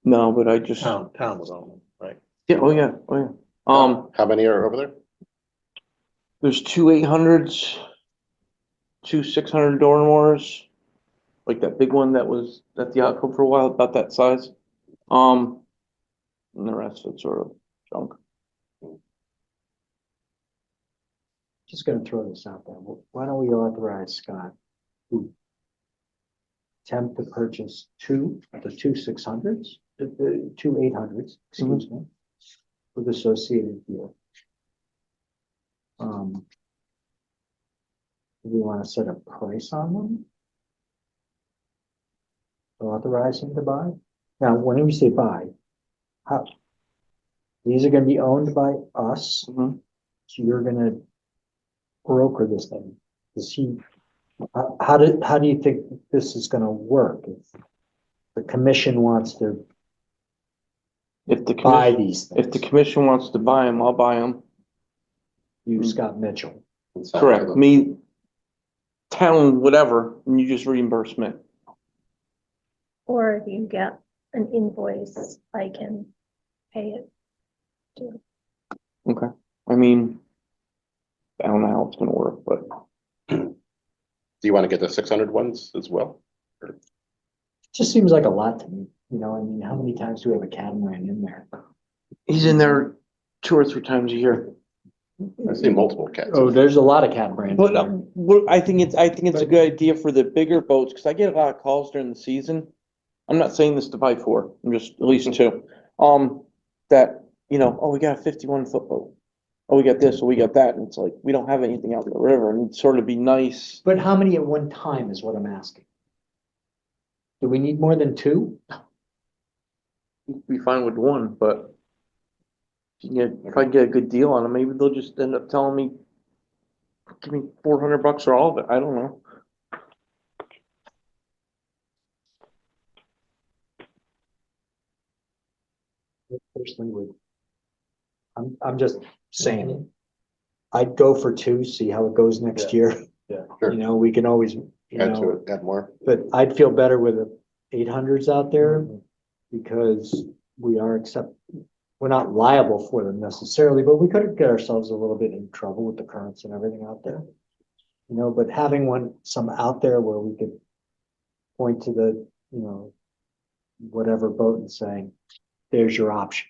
no, but I just, Town was on them, right? yeah, oh yeah, oh yeah. How many are over there? There's two 800s, two 600 Dormers, like that big one that was at the yacht club for a while, about that size. And the rest of it's sort of junk. Just gonna throw this out there. Why don't we authorize Scott to attempt to purchase the two 600s, the two 800s, excuse me, with associated gear. Do we want to set a price on them? Authorize him to buy? Now, when we say buy, how? These are gonna be owned by us, Mhm. so you're gonna broker this thing. Does he, how do you think this is gonna work? If the commission wants to If the buy commission, these if the things, commission wants to buy them, I'll buy them. you, Scott Mitchell. Correct, me, town, whatever, and you just reimburse me. Or if you get an invoice, I can pay it. Okay, I mean, I don't know how it's gonna work, but Do you want to get the 600 ones as well? Just seems like a lot to me, you know, I mean, how many times do we have a catamaran in there? he's in there 2 or 3 times a year. I've seen multiple cats. Oh, there's a lot of catamarans. But I think it's a good idea for the bigger boats, because I get a lot of calls during the season. I'm not saying this to buy 4, I'm just at least 2. That, you know, oh, we got a 51-foot boat. Oh, we got this, or we got that, and it's like, we don't have anything out in the river, and it'd sort of be nice. But how many at one time is what I'm asking? Do we need more than 2? Be fine with 1, but if I get a good deal on them, maybe they'll just end up telling me, give me $400 for all of it. I don't know. Personally would. I'm just saying, I'd go for 2, see how it goes next year. Sure. You know, we can always, you Add to know, it, add more. but I'd feel better with the 800s out there because we're not liable for them necessarily, but we could get ourselves a little bit in trouble with the currents and everything out there. You know, but having some out there where we could point to the, you know, whatever boat and saying, there's your option.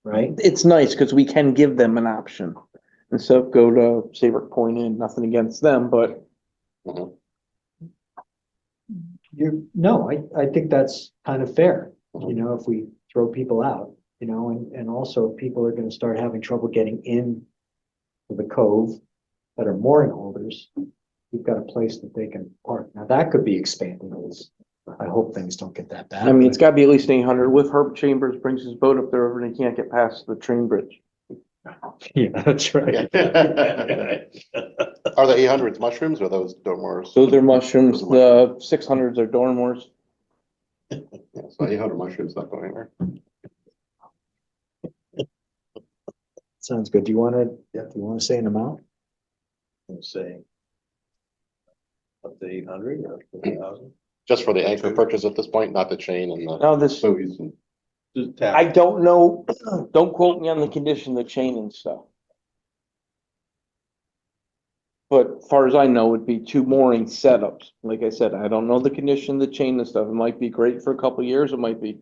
Right? It's nice because we can give them an option. And so go to Saybrook Point in, nothing against them, but Mhm. I think that's kind of fair, you know, if we throw people out, you know, and also if people are gonna start having trouble getting in to the cove that are mooring holders, we've got a place that they can park. Now, that could be expanded. I hope things don't get that bad. I mean, it's gotta be at least 800. With Herb Chambers brings his boat up there and he can't get past the train bridge. Yeah, that's right. Are the 800s mushrooms or those dormers? Those are mushrooms, Those are the 600s are Dormers. Yeah, so 800 mushrooms not going anywhere. Sounds good. Do you wanna say an amount? I'm saying up to 800 or 1,000. Just for the anchor purchase at this point, not the chain and the Now this, buoys and. Just tap. I don't know, don't quote me on the condition, of the chain and stuff. But as far as I know, it'd be 2 mooring setups. Like I said, I don't know the condition, of the chain and stuff. It might be great for a couple of years. It might be,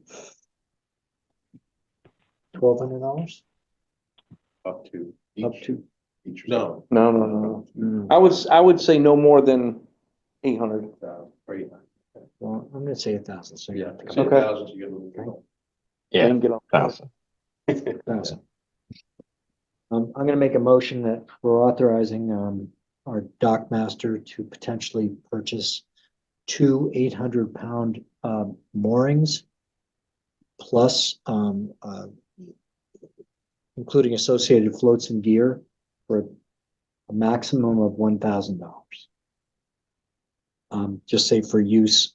$1,200? Up to Up each, to, each, no. no. I would say no more than 800. Or 800. well, I'm gonna say 1,000, so you Yeah, have to say come Okay. 1,000 to get a little. Yeah, And get on. 1,000. 1,000. I'm gonna make a motion that we're authorizing, our dock master to potentially purchase 2 800-pound, moorings plus, including associated floats and gear for a maximum of $1,000. Just say for use,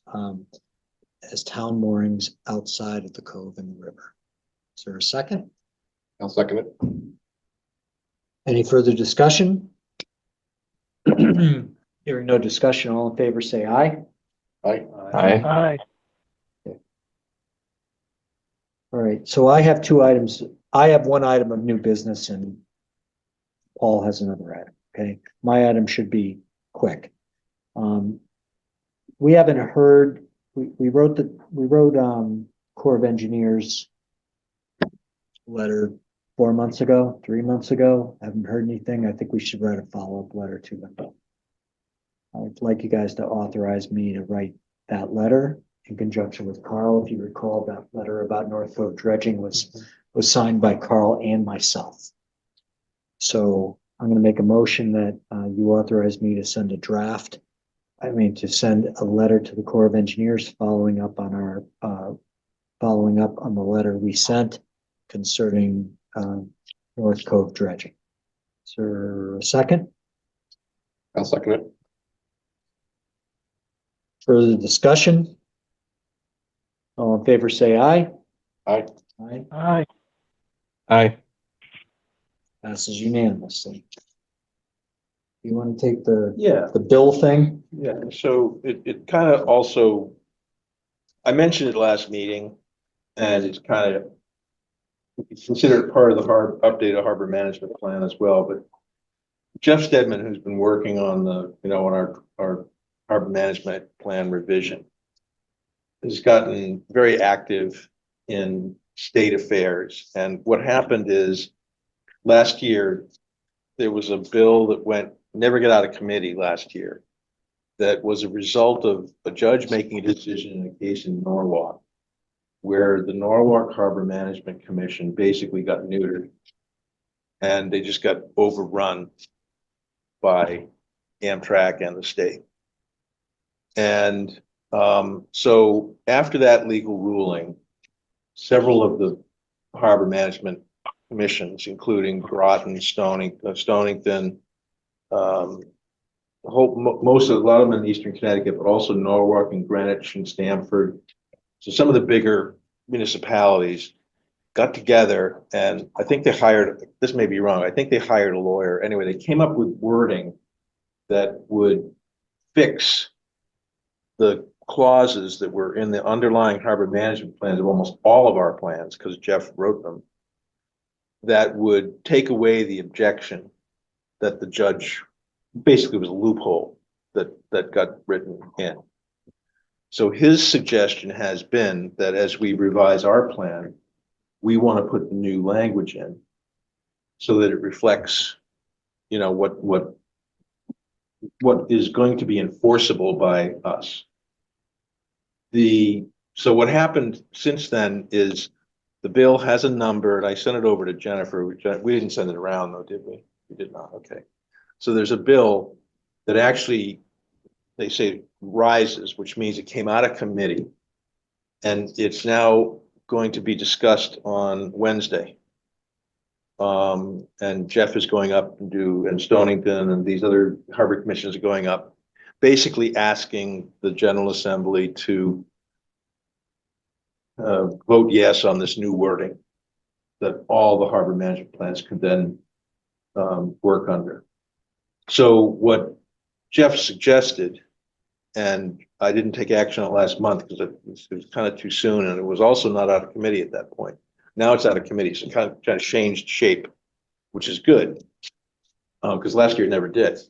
as town moorings outside of the cove and the river. Is there a second? I'll second it. Any further discussion? Hearing no discussion, all in favor, say aye. Aye. Aye. Aye. All right, so I have two items. I have one item of new business and Paul has another item, okay? My item should be quick. We haven't heard, we wrote Corps of Engineers letter 4 months ago, 3 months ago. Haven't heard anything. I think we should write a follow-up letter to them. I'd like you guys to authorize me to write that letter in conjunction with Carl. If you recall, that letter about North Cove dredging was signed by Carl and myself. So I'm going to make a motion that you authorize me to send a draft. To send a letter to the Corps of Engineers following up on the letter we sent concerning North Cove dredging. Is there a second? I'll second it. Further discussion? All in favor, say aye. Aye. Aye. Aye. Aye. Passes unanimously. You want to take the Yeah. bill thing? Yeah, so it kind of also, I mentioned it last meeting, and it's kind of considered part of the updated harbor management plan as well, but Jeff Stedman, who's been working on on our harbor management plan revision, has gotten very active in state affairs. And what happened is last year, there was a bill that never got out of committee last year. That was a result of a judge making a decision in a case in Norwalk, where the Norwalk Harbor Management Commission basically got neutered. And they just got overrun by Amtrak and the state. And so after that legal ruling, several of the harbor management commissions, including Groton, Stonington, a lot of them in Eastern Connecticut, but also Norwalk and Greenwich and Stamford. So some of the bigger municipalities got together, and I think they hired, this may be wrong, I think they hired a lawyer. Anyway, they came up with wording that would fix the clauses that were in the underlying harbor management plans of almost all of our plans, because Jeff wrote them, that would take away the objection that the judge, basically was a loophole that got written in. So his suggestion has been that as we revise our plan, we want to put the new language in so that it reflects, what is going to be enforceable by us. So what happened since then is the bill has a number, and I sent it over to Jennifer. We didn't send it around though, did we? We did not. Okay. So there's a bill that actually, they say rises, which means it came out of committee, and it's now going to be discussed on Wednesday. And Jeff is going up and Stonington and these other harbor commissions are going up, basically asking the General Assembly to vote yes on this new wording that all the harbor management plans could then work under. So what Jeff suggested, and I didn't take action on it last month because it was kind of too soon, and it was also not out of committee at that point. Now it's out of committee, so it kind of changed shape, which is good, because last year it never did.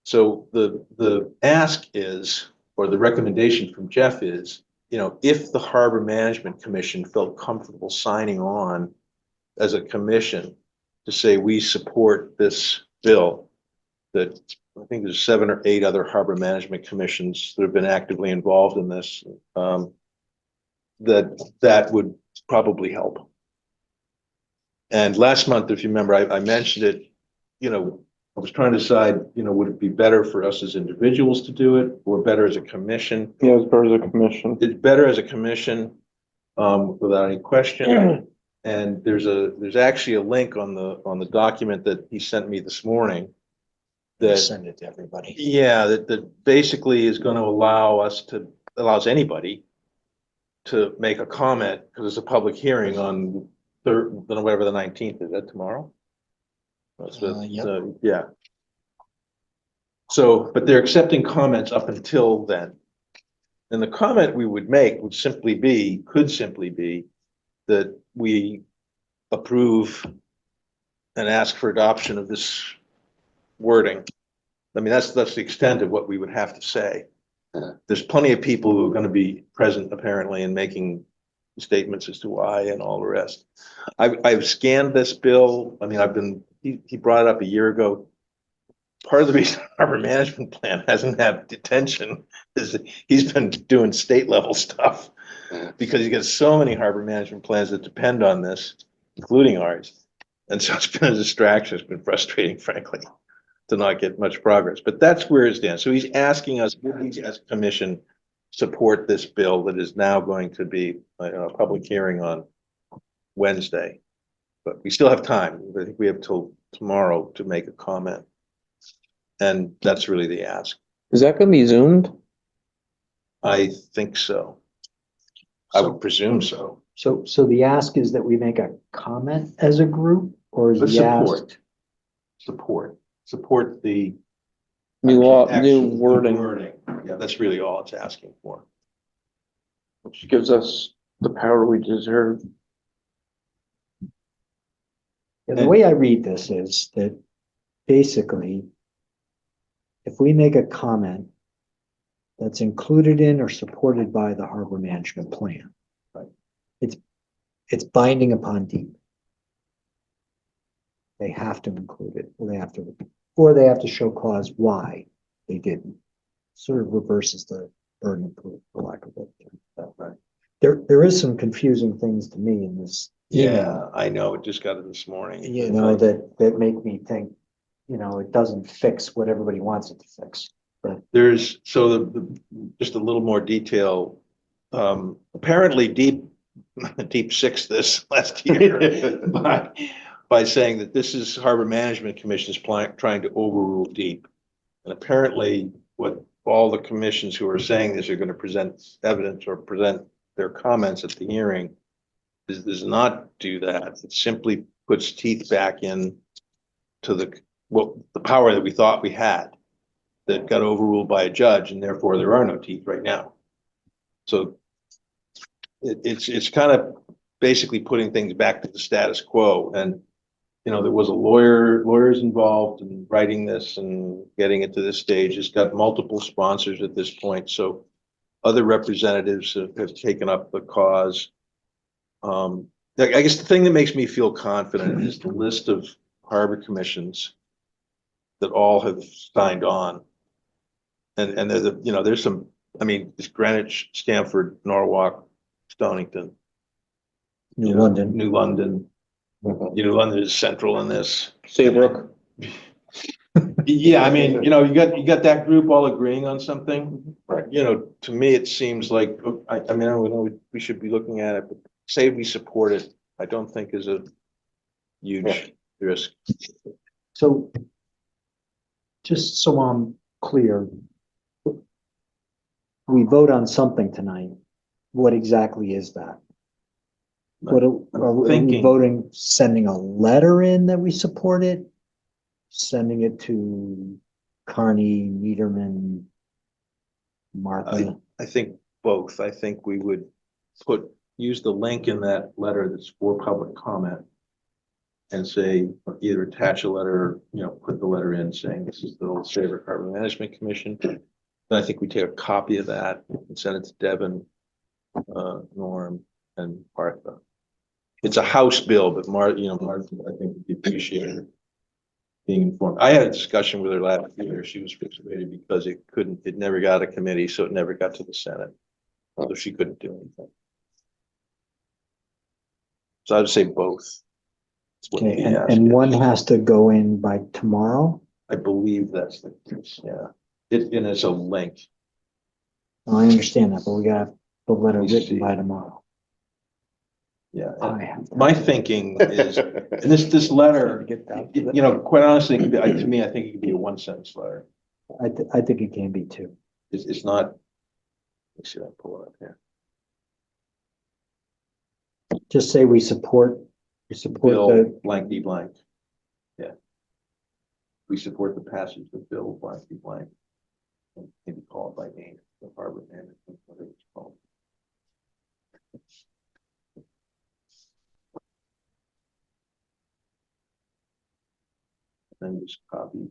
So the ask is, or the recommendation from Jeff is, if the Harbor Management Commission felt comfortable signing on as a commission to say we support this bill, that I think there's 7 or 8 other harbor management commissions that have been actively involved in this, that would probably help. And last month, if you remember, I mentioned it, I was trying to decide, would it be better for us as individuals to do it or better as a commission? Yeah, it's better as a commission. It's better as a commission, without any question. And there's actually a link on the document that he sent me this morning. Send it to everybody. Yeah, that basically is going to allows anybody to make a comment, because it's a public hearing on whatever the 19th is. That tomorrow? Yep. So, yeah. So, but they're accepting comments up until then. And the comment we would make could simply be that we approve and ask for adoption of this wording. I mean, that's the extent of what we would have to say. There's plenty of people who are going to be present apparently and making statements as to why and all the rest. I've scanned this bill. I mean, he brought it up a year ago. Part of the reason harbor management plan hasn't had detention is that he's been doing state level stuff because you get so many harbor management plans that depend on this, including ours. And so it's been a distraction. It's been frustrating, frankly, to not get much progress, but that's where it stands. So he's asking us, would we as a commission support this bill that is now going to be a public hearing on Wednesday? But we still have time. I think we have till tomorrow to make a comment. And that's really the ask. Is that gonna be zoomed? I think so. I would presume so. So the ask is that we make a comment as a group, or is But the ask? Support the New law, new actual wording, Yeah, that's really all it's asking for. which gives us the power we deserve. Yeah, the way I read this is that basically, if we make a comment that's included in or supported by the harbor management plan, Right. It's binding upon DEEP. They have to include it, or they have to show cause why they didn't. Sort of reverses the burden of proof, for lack of a better term. Right. There is some confusing things to me in this email. Yeah, I know. It just got it this morning. You know, that make me think, you know, it doesn't fix what everybody wants it to fix. There's, so just a little more detail. Apparently Deep Six this last year by saying that this is Harbor Management Commission's trying to overrule Deep. And apparently what all the commissions who are saying this are going to present evidence or present their comments at the hearing does not do that. It simply puts teeth back in to the power that we thought we had that got overruled by a judge, and therefore there are no teeth right now. So it's kind of basically putting things back to the status quo. And you know, there was lawyers involved in writing this and getting it to this stage. It's got multiple sponsors at this point, so other representatives have taken up the cause. I guess the thing that makes me feel confident is the list of harbor commissions that all have signed on. And there's there's some, I mean, it's Greenwich, Stamford, Norwalk, Stonington, New London. New London. New London is central in this. Saybrook. Yeah, I mean, you got that group all agreeing on something. Right. You know, to me, it seems like, I mean, I know we should be looking at it, but say we support it, I don't think is a huge risk. So just so I'm clear, we vote on something tonight. What exactly is that? What are we Thinking. voting, sending a letter in that we support it? Sending it to Carney, Niederman, Martha? I think both. I think we would use the link in that letter that's for public comment and say, either attach a letter, or, put the letter in saying this is the old Saybrook Harbor Management Commission. Then I think we take a copy of that and send it to Devin, Norm, and Martha. It's a House bill, but Martha, I think would be appreciated being informed. I had a discussion with her last year. She was frustrated because it never got a committee, so it never got to the Senate. So she couldn't do anything. So I would say both. Okay, and one has to go in by tomorrow? I believe that's the case, yeah. And it's a link. I understand that, but we got the letter Let me written see. by tomorrow. Yeah. I have to- My thinking is, and this letter, Get that. quite honestly, to me, I think it could be a one-sentence letter. I think it can be too. It's not, let me see if I can pull it up here. Just say we support Bill the, blank, be blank. Yeah. we support the passage of bill blank, blank. Maybe call it by name, the harbor management, whatever it's called. And just copy,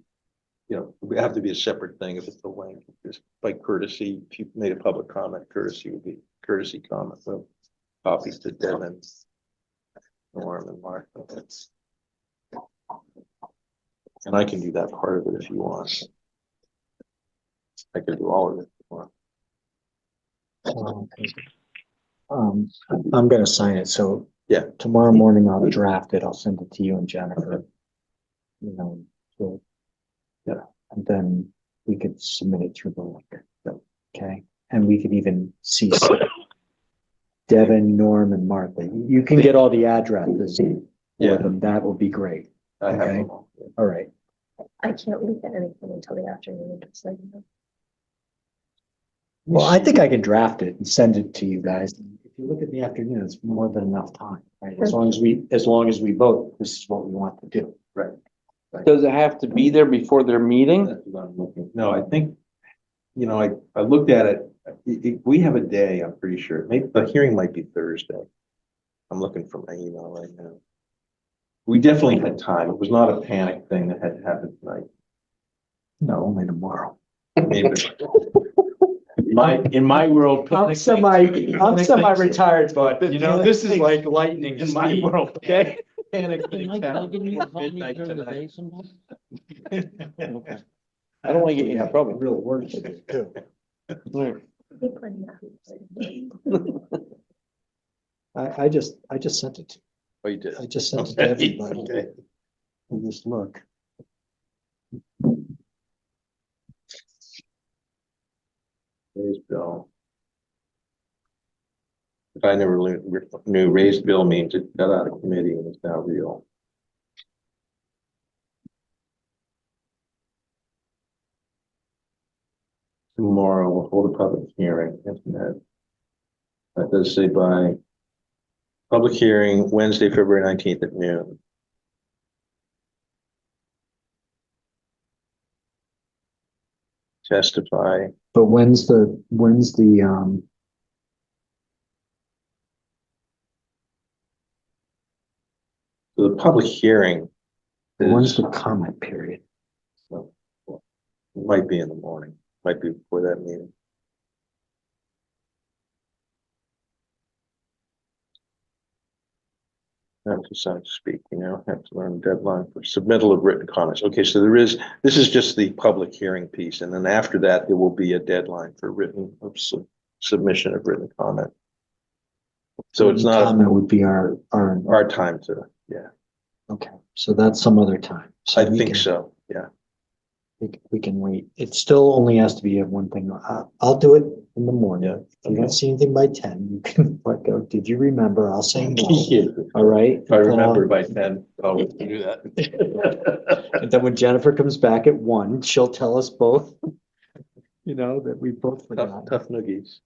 we have to be a separate thing if it's the link, just by courtesy, if you made a public comment, courtesy would be courtesy comment, so copies to Devin, Norm and Mark. And I can do that part of it if you want. I can do all of it if you want. I'm gonna sign it, so. Yeah. Tomorrow morning I'll draft it, I'll send it to you and Jennifer. So. Yeah. And then we could submit it through the link. Okay, and we could even see Devin, Norm and Martha. You can get all the addresses. Yeah. For them, that would be great. I have Okay. them all. All right. I can't look at anything until the afternoon, just so you know. Well, I think I can draft it and send it to you guys. If you look at the afternoon, it's more than enough time, right? As long as we vote, this is what we want to do. Right. Does it have to be there before their meeting? That's what I'm looking. No, I think, I looked at it. We have a day, I'm pretty sure. Maybe the hearing might be Thursday. I'm looking for my email right now. We definitely had time. It was not a panic thing that had happened tonight. No, only tomorrow. Maybe. In my world. I'm semi-retired, but this is like lightning In my world, okay? Panic I thing don't happened want at midnight tonight. to get you in trouble. Real work to do too. They put in that. I just sent it to, Oh, you did? I just sent it to everybody. Okay. And just look. Raised bill. If I never knew raised bill means it got out of committee and it's now real. Tomorrow we'll hold a public hearing. That does say by public hearing Wednesday, February 19th at noon. Testify. But when's the So the public hearing when's is, the comment period? might be in the morning, might be before that meeting. Have to so to speak, have to learn deadline for submittal of written comments. Okay, so this is just the public hearing piece, and then after that, there will be a deadline for submission of written comment. So it's not Comment would be our, our time to, okay, so that's some other time. So I we think can- so, yeah. We can wait. It still only has to be one thing. I'll do it in the morning. Yeah, If you don't see anything by 10, you can let go. Did you remember? I'll say no. Yeah. All right. If I remember by 10, I'll do that. And then when Jennifer comes back at 1, she'll tell us both, that we both forgot. Tough noogies.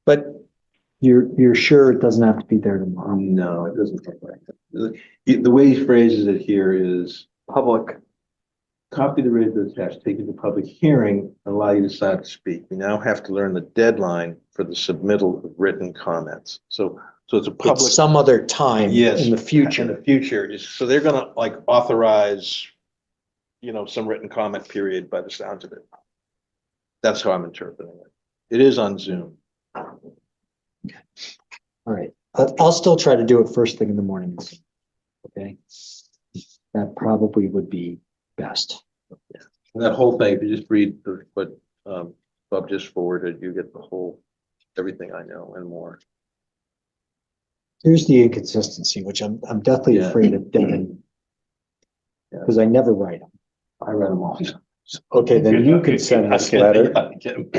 But you're sure it doesn't have to be there tomorrow? No, it doesn't look like that. The way he phrases it here is Public. copy the raised bill attached, take it to public hearing, and allow you to sign to speak. We now have to learn the deadline for the submittal of written comments. So it's a public. It's some other time Yes. in the future. In the future is, so they're gonna authorize, some written comment period by the sounds of it. That's how I'm interpreting it. It is on Zoom. All right. I'll still try to do it first thing in the morning. Okay. That probably would be best. And that whole thing, if you just read what Bob just forwarded, you get the whole, everything I know and more. Here's the inconsistency, which I'm definitely Yeah. afraid of Devin. Yeah. Because I never write them. I read them all. Okay, then you can send this letter.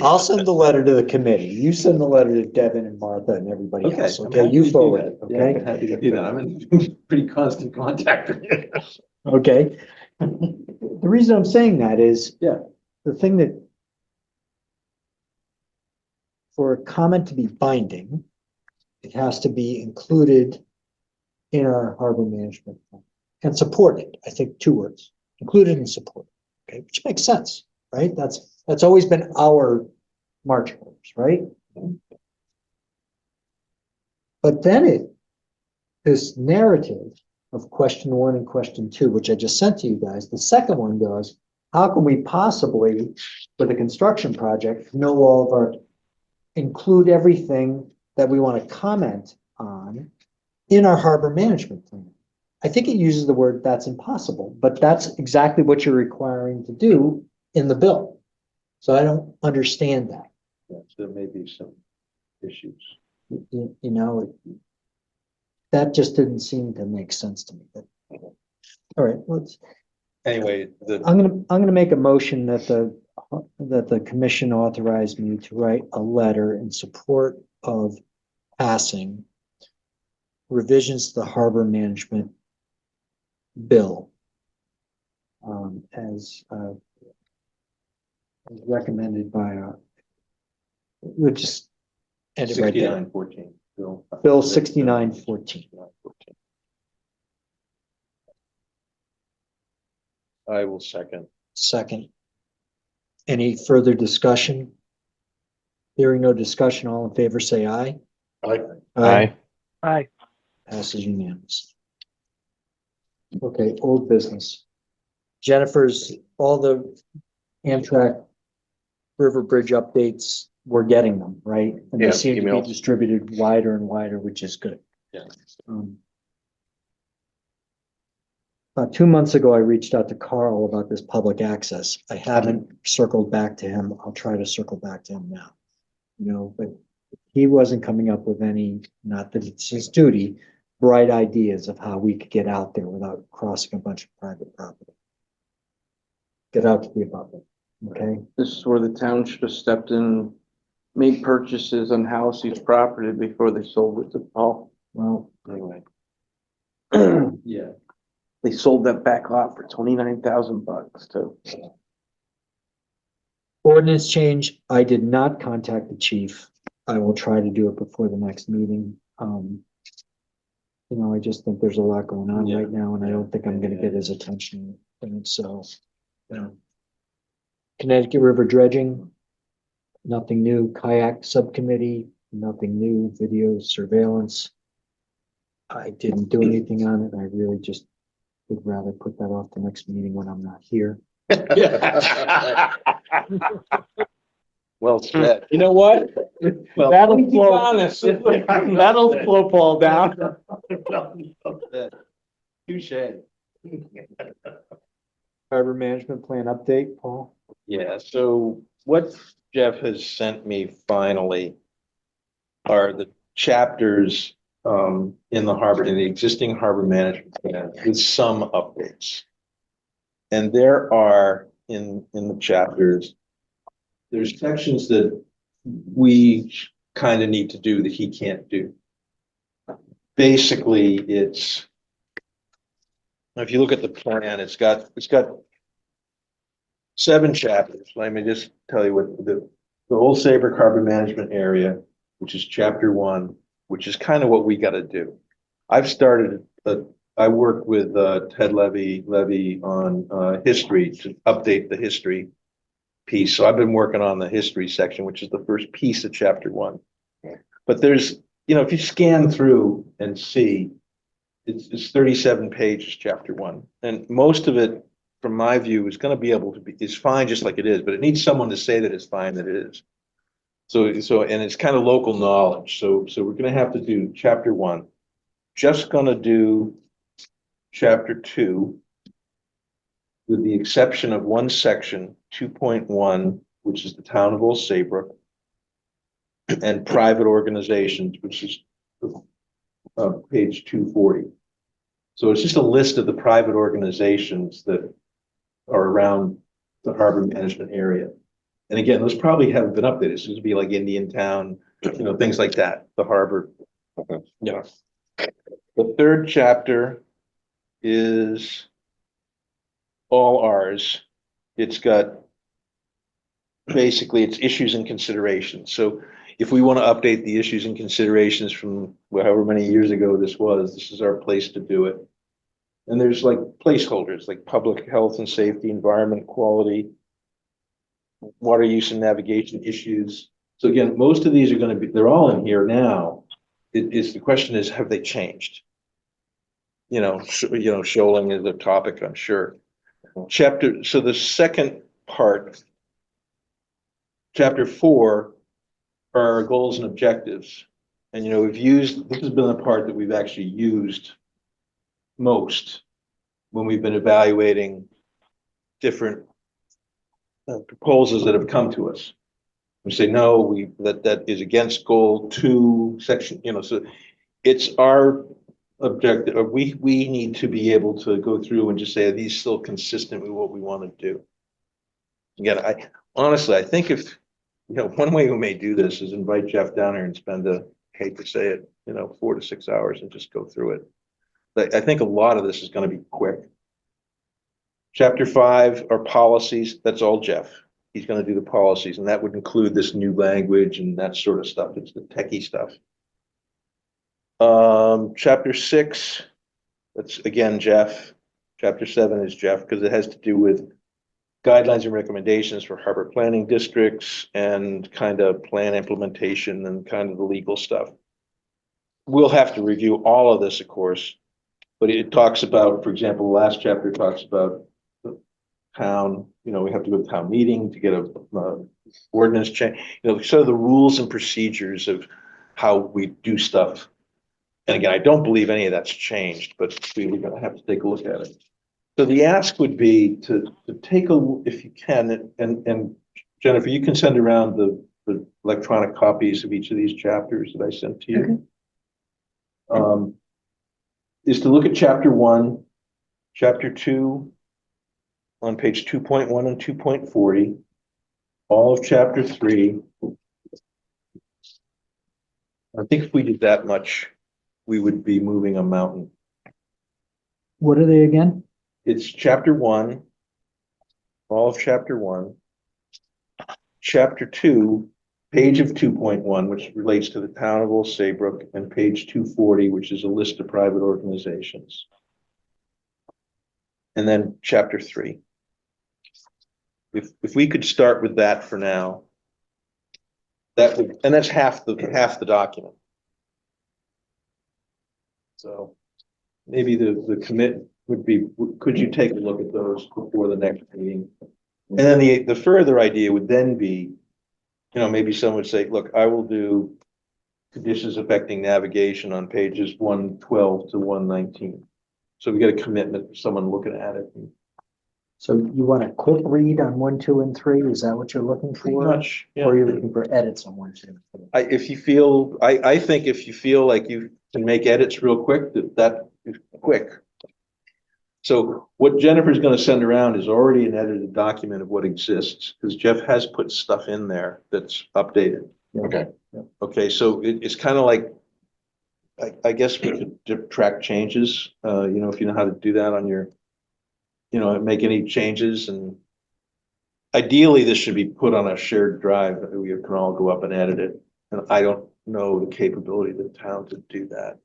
I'll send the letter to the committee. You send the letter to Devin and Martha and everybody Okay. else. I'm Okay, happy you to do forward that. it, Yeah, I'm okay? happy to do that. I'm in pretty constant contact with you. Okay. The reason I'm saying that is. Yeah. The thing that. For a comment to be binding, it has to be included in our harbor management plan and supported. I think 2 words. included and supported, okay, which makes sense, right? That's always been our march orders, right? But then this narrative of question 1 and question 2, which I just sent to you guys, the second one goes, how can we possibly, with a construction project, know all of our, include everything that we want to comment on in our harbor management plan? I think it uses the word that's impossible, but that's exactly what you're requiring to do in the bill. So I don't understand that. Yeah, so there may be some issues. You know, that just didn't seem to make sense to me, but. All right, Anyway, I'm gonna make a motion that the commission authorized me to write a letter in support of passing revisions to the harbor management bill. As recommended by, we'll just end it right there. 6914, Bill. Bill 6914. I will second. Second. Any further discussion? Hearing no discussion, all in favor, say aye. Aye. Aye. Passes unanimous. Okay, old business. Jennifer's, all the Amtrak River Bridge updates, we're getting them, right? And they Yeah, seem to be emails. distributed wider and wider, which is good. Yeah. About 2 months ago, I reached out to Carl about this public access. I haven't circled back to him. I'll try to circle back to him now. You know, but he wasn't coming up with any, not that it's his duty, bright ideas of how we could get out there without crossing a bunch of private property. Get out to the abutment, okay? This is where the town should have stepped in, and made purchases on Halsey's property before they sold it to Paul. Well, Anyway, They yeah. sold that back lot for $29,000 too. ordinance change, I did not contact the chief. I will try to do it before the next meeting. You know, I just think there's a lot going on Yeah. right now, and I don't think I'm gonna get his attention, and so, you know. Connecticut River dredging, nothing new. Kayak subcommittee, nothing new. Video surveillance. I didn't do anything on it. I really just would rather put that off the next meeting when I'm not here. Well said. You know what? Well, That'll flow, that'll flow Paul down. Touche. Harbor management plan update, Paul? Yeah, so what Jeff has sent me finally are the chapters in the harbor, in the existing harbor management plan with some updates. And there are in the chapters, there's sections that we kind of need to do that he can't do. Basically, it's, if you look at the plan, it's got 7 chapters. Let me just tell you what the whole Saybrook Harbor Management Area, which is chapter 1, which is kind of what we got to do. I've started, I worked with Ted Levy on history to update the history piece. So I've been working on the history section, which is the first piece of chapter 1. But there's, you know, if you scan through and see, it's 37 pages, chapter 1. And most of it, from my view, is going to be able to be, is fine just like it is, but it needs someone to say that it's fine that it is. So, and it's kind of local knowledge. So we're going to have to do chapter 1. Just going to do chapter 2, with the exception of one section, 2.1, which is the town of Old Saybrook, and private organizations, which is page 240. So it's just a list of the private organizations that are around the harbor management area. And again, those probably haven't been updated. So it'd be like Indian Town, you know, things like that, the harbor. Yeah. The third chapter is all ours. It's got, basically it's issues and considerations. So if we want to update the issues and considerations from however many years ago this was, this is our place to do it. And there's like placeholders, like public health and safety, environment quality, water use and navigation issues. So again, most of these are gonna be, they're all in here now. The question is, have they changed? Shoaling is a topic, I'm sure. So the second part, chapter 4, are our goals and objectives. And, this has been the part that we've actually used most when we've been evaluating different proposals that have come to us. We say, no, that is against goal 2, section, so it's our objective, or we need to be able to go through and just say, are these still consistent with what we want to do? Again, I think if, one way we may do this is invite Jeff down here and spend hate to say it, 4 to 6 hours and just go through it. But I think a lot of this is going to be quick. Chapter 5 are policies. That's all Jeff. He's going to do the policies, and that would include this new language and that sort of stuff. It's the techie stuff. Chapter 6, that's again Jeff. Chapter 7 is Jeff because it has to do with guidelines and recommendations for harbor planning districts and kind of plan implementation and kind of the legal stuff. We'll have to review all of this, of course, but it talks about, for example, the last chapter talks about the town, we have to go to town meeting to get a ordinance change, sort of the rules and procedures of how we do stuff. And again, I don't believe any of that's changed, but we're going to have to take a look at it. So the ask would be to take a, if you can, and Jennifer, you can send around the electronic copies of each of these chapters that I sent to you. Okay. Is to look at chapter 1, chapter 2 on page 2.1 and 2.40, all of chapter 3. I think if we did that much, we would be moving a mountain. What are they again? It's chapter 1, all of chapter 1, chapter 2, page of 2.1, which relates to the town of Old Saybrook, and page 240, which is a list of private organizations. And then chapter 3. If we could start with that for now, that would, and that's half the document. So maybe the commit would be, could you take a look at those before the next meeting? And then the further idea would then be, maybe someone would say, look, I will do conditions affecting navigation on pages 112 to 119. So we get a commitment for someone looking at it. So you want a quick read on 1, 2, and 3? Is that what you're looking Pretty for? much, yeah. Or you're looking for edits on 1, 2, and 3? If you feel, I think if you feel like you can make edits real quick, that is quick. So what Jennifer's going to send around is already an edited document of what exists, because Jeff has put stuff in there that's updated. Okay. Okay, so it's kind of like, I guess we could track changes, if you know how to do that on your, make any changes, and ideally this should be put on a shared drive that we can all go up and edit it. And I don't know the capability of the town to do that.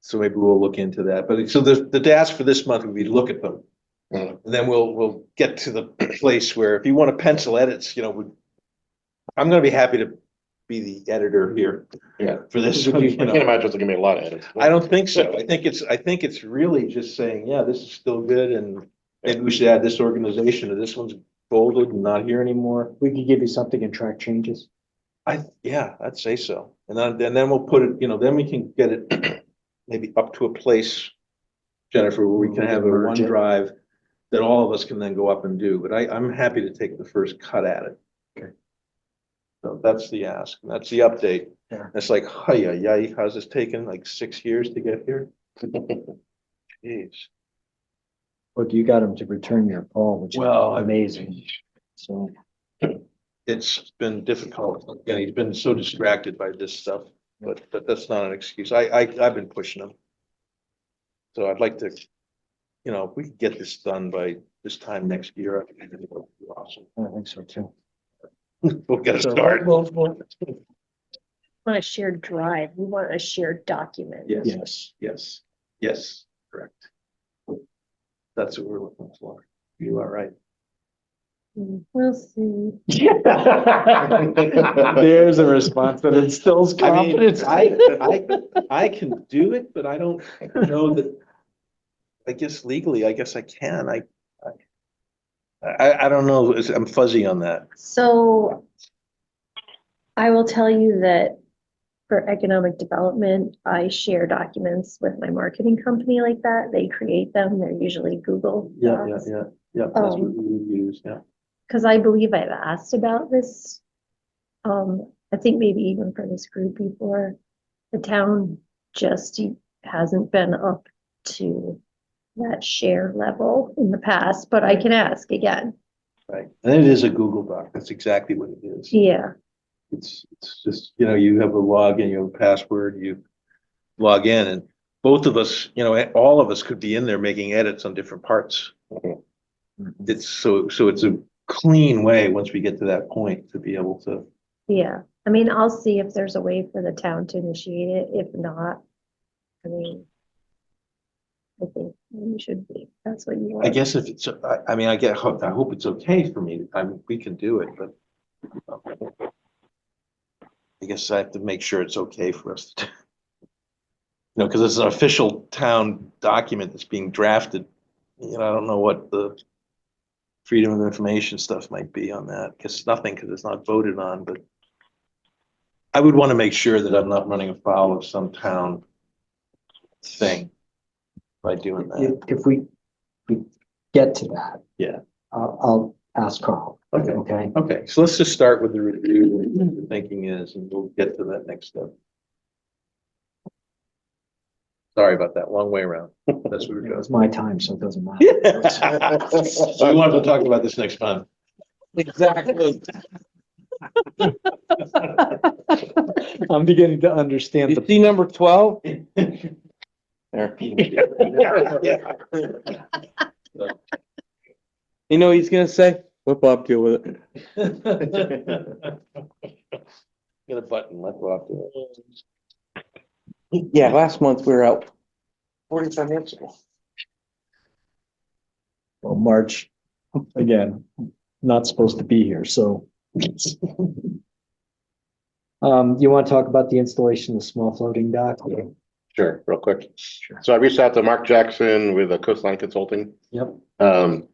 So maybe we'll look into that. But so the task for this month would be to look at them. And then we'll get to the place where if you want to pencil edits, I'm going to be happy to be the editor here. Yeah. For this. I can't imagine it's gonna be a lot of edits. I don't think so. I think it's really just saying, yeah, this is still good, and maybe we should add this organization, or this one's folded and not here anymore. We could give you something and track changes. Yeah, I'd say so. And then we'll put it, then we can get it maybe up to a place, Jennifer, where we can have a OneDrive that all of us can then go up and do. But I'm happy to take the first cut at it. Okay. So that's the ask, and that's the update. Yeah. It's like, yeah, how's this taken like 6 years to get here? Jeez. But you got them to return your call, which is amazing. So It's been difficult. Again, he's been so distracted by this stuff, but that's not an excuse. I've been pushing him. So I'd like to, if we could get this done by this time next year, I think it would be awesome. I think so too. We'll get a start. We'll Want a shared drive. We want a shared document. Yes, correct. That's what we're looking for. You are right. We'll see. There's a response that instills I mean, confidence. I can do it, but I don't know that, I guess legally, I guess I can. I don't know. I'm fuzzy on that. So I will tell you that for economic development, I share documents with my marketing company like that. They create them. They're usually Google Docs. Yeah. That's what we would use, yeah. Because I believe I've asked about this. I think maybe even for this group before, the town just hasn't been up to that share level in the past, but I can ask again. Right. And it is a Google Doc. That's exactly what it is. Yeah, It's just, you have a login, you have a password, you log in, and both of us, all of us could be in there making edits on different parts. It's so it's a clean way, once we get to that point, to be able to. yeah. I mean, I'll see if there's a way for the town to initiate it. If not, I mean, I think we should be. That's what you want. I guess if it's, I mean, I hope it's okay for me. I mean, we can do it, but I guess I have to make sure it's okay for us to, because it's an official town document that's being drafted. I don't know what the freedom of information stuff might be on that. I guess nothing, because it's not voted on, but I would want to make sure that I'm not running afoul of some town thing by doing that. If we get to that. Yeah. I'll ask Carl. Okay. Okay. Okay, so let's just start with the review, what the thinking is, and we'll get to that next step. Sorry about that, long way around. That's what we're It doing. was my time, so it doesn't matter. So we wanted to talk about this next time. Exactly. I'm beginning to understand You see number 12? There. You know what he's gonna say? Let Bob deal with it. Get a button, let Bob do it. Yeah, last month we were out 45 minutes ago. Well, March, again, not supposed to be here, so. You want to talk about the installation of the small floating dock? Sure, real quick. So I reached out to Mark Jackson with Coastline Consulting. Yep. And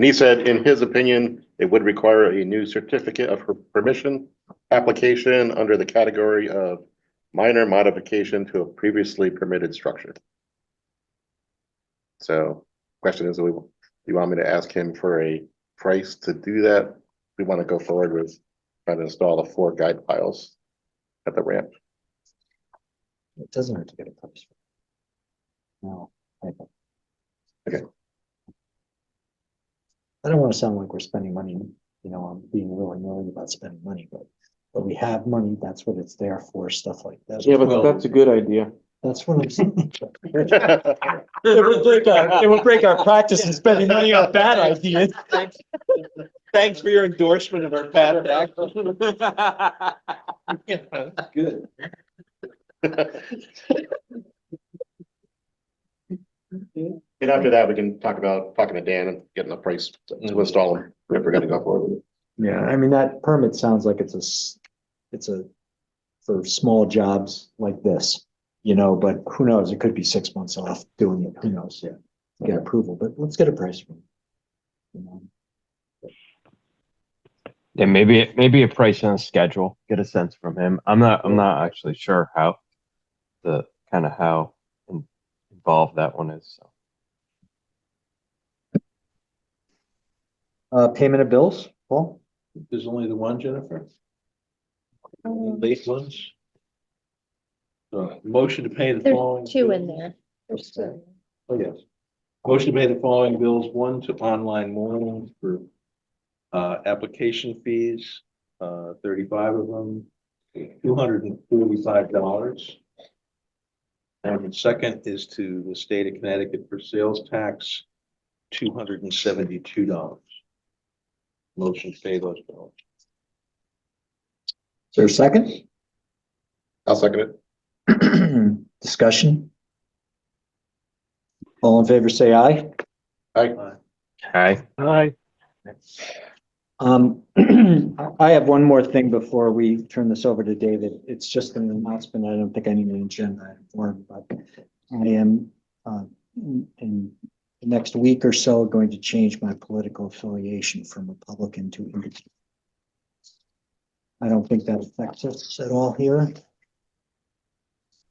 he said, in his opinion, it would require a new certificate of permission application under the category of minor modification to a previously permitted structure. So question is, do you want me to ask him for a price to do that? We want to go forward with trying to install the 4 guide piles at the ramp. It doesn't hurt to get a price. No. Okay. I don't want to sound like we're spending money, I'm being really annoying about spending money, but we have money, that's what it's there for, stuff like that. Yeah, but that's a good idea. That's what I'm saying. It would break our practice in spending money on bad ideas. Thanks for your endorsement of our bad practice. Good. And after that, we can talk about talking to Dan and getting a price to install them if we're gonna go forward with it. Yeah, I mean, that permit sounds like it's for small jobs like this, but who knows? It could be 6 months off doing it. Who knows? Yeah. Get approval, but let's get a price from him. Yeah, maybe a price on a schedule, get a sense from him. I'm not actually sure how involved that one is. So. Payment of bills, Paul? There's only the one, Jennifer? Late ones? Motion to pay the There's following. 2 in there. There's 2. Oh, yes. Motion to pay the following bills, 1 to online mailing for application fees, 35 of them, $245. And the second is to the state of Connecticut for sales tax, $272. Motion to pay those bills. Is there a second? I'll second it. Discussion? All in favor, say aye. Aye. Okay. Aye. I have one more thing before we turn this over to David. It's just an announcement. I don't think I need an agenda item for it, but I am, in the next week or so, going to change my political affiliation from Republican to Independent. I don't think that affects us at all here.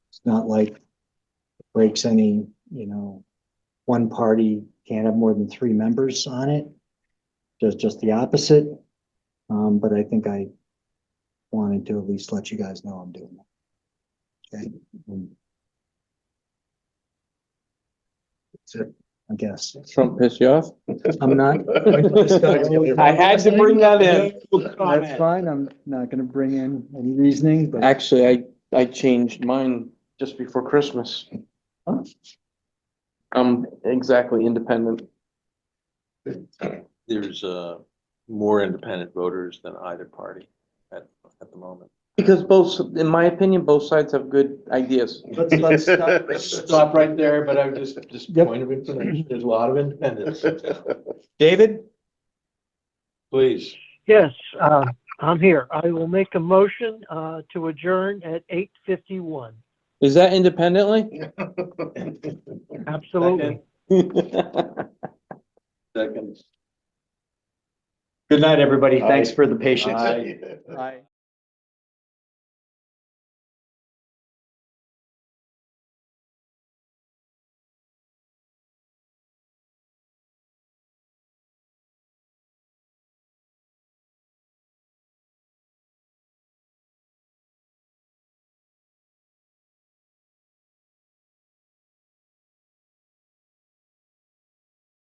It's not like it breaks any, one party can't have more than 3 members on it. Just the opposite. But I think I wanted to at least let you guys know I'm doing that. Okay. That's it, I guess. Trump piss you off? I'm not. I had to bring that in. That's fine. I'm not gonna bring in any reasoning, but Actually, I changed mine just before Christmas. Huh? I'm exactly independent. There's, more independent voters than either party at the moment. Because both, in my opinion, both sides have good ideas. Let's stop right there, but I would just Yep. point of information, there's a lot of independents. David, Please. Yes, I'm here. I will make a motion to adjourn at 8:51. Is that independently? Absolutely. Second. good night, everybody. Thanks for the patience. Aye. Bye.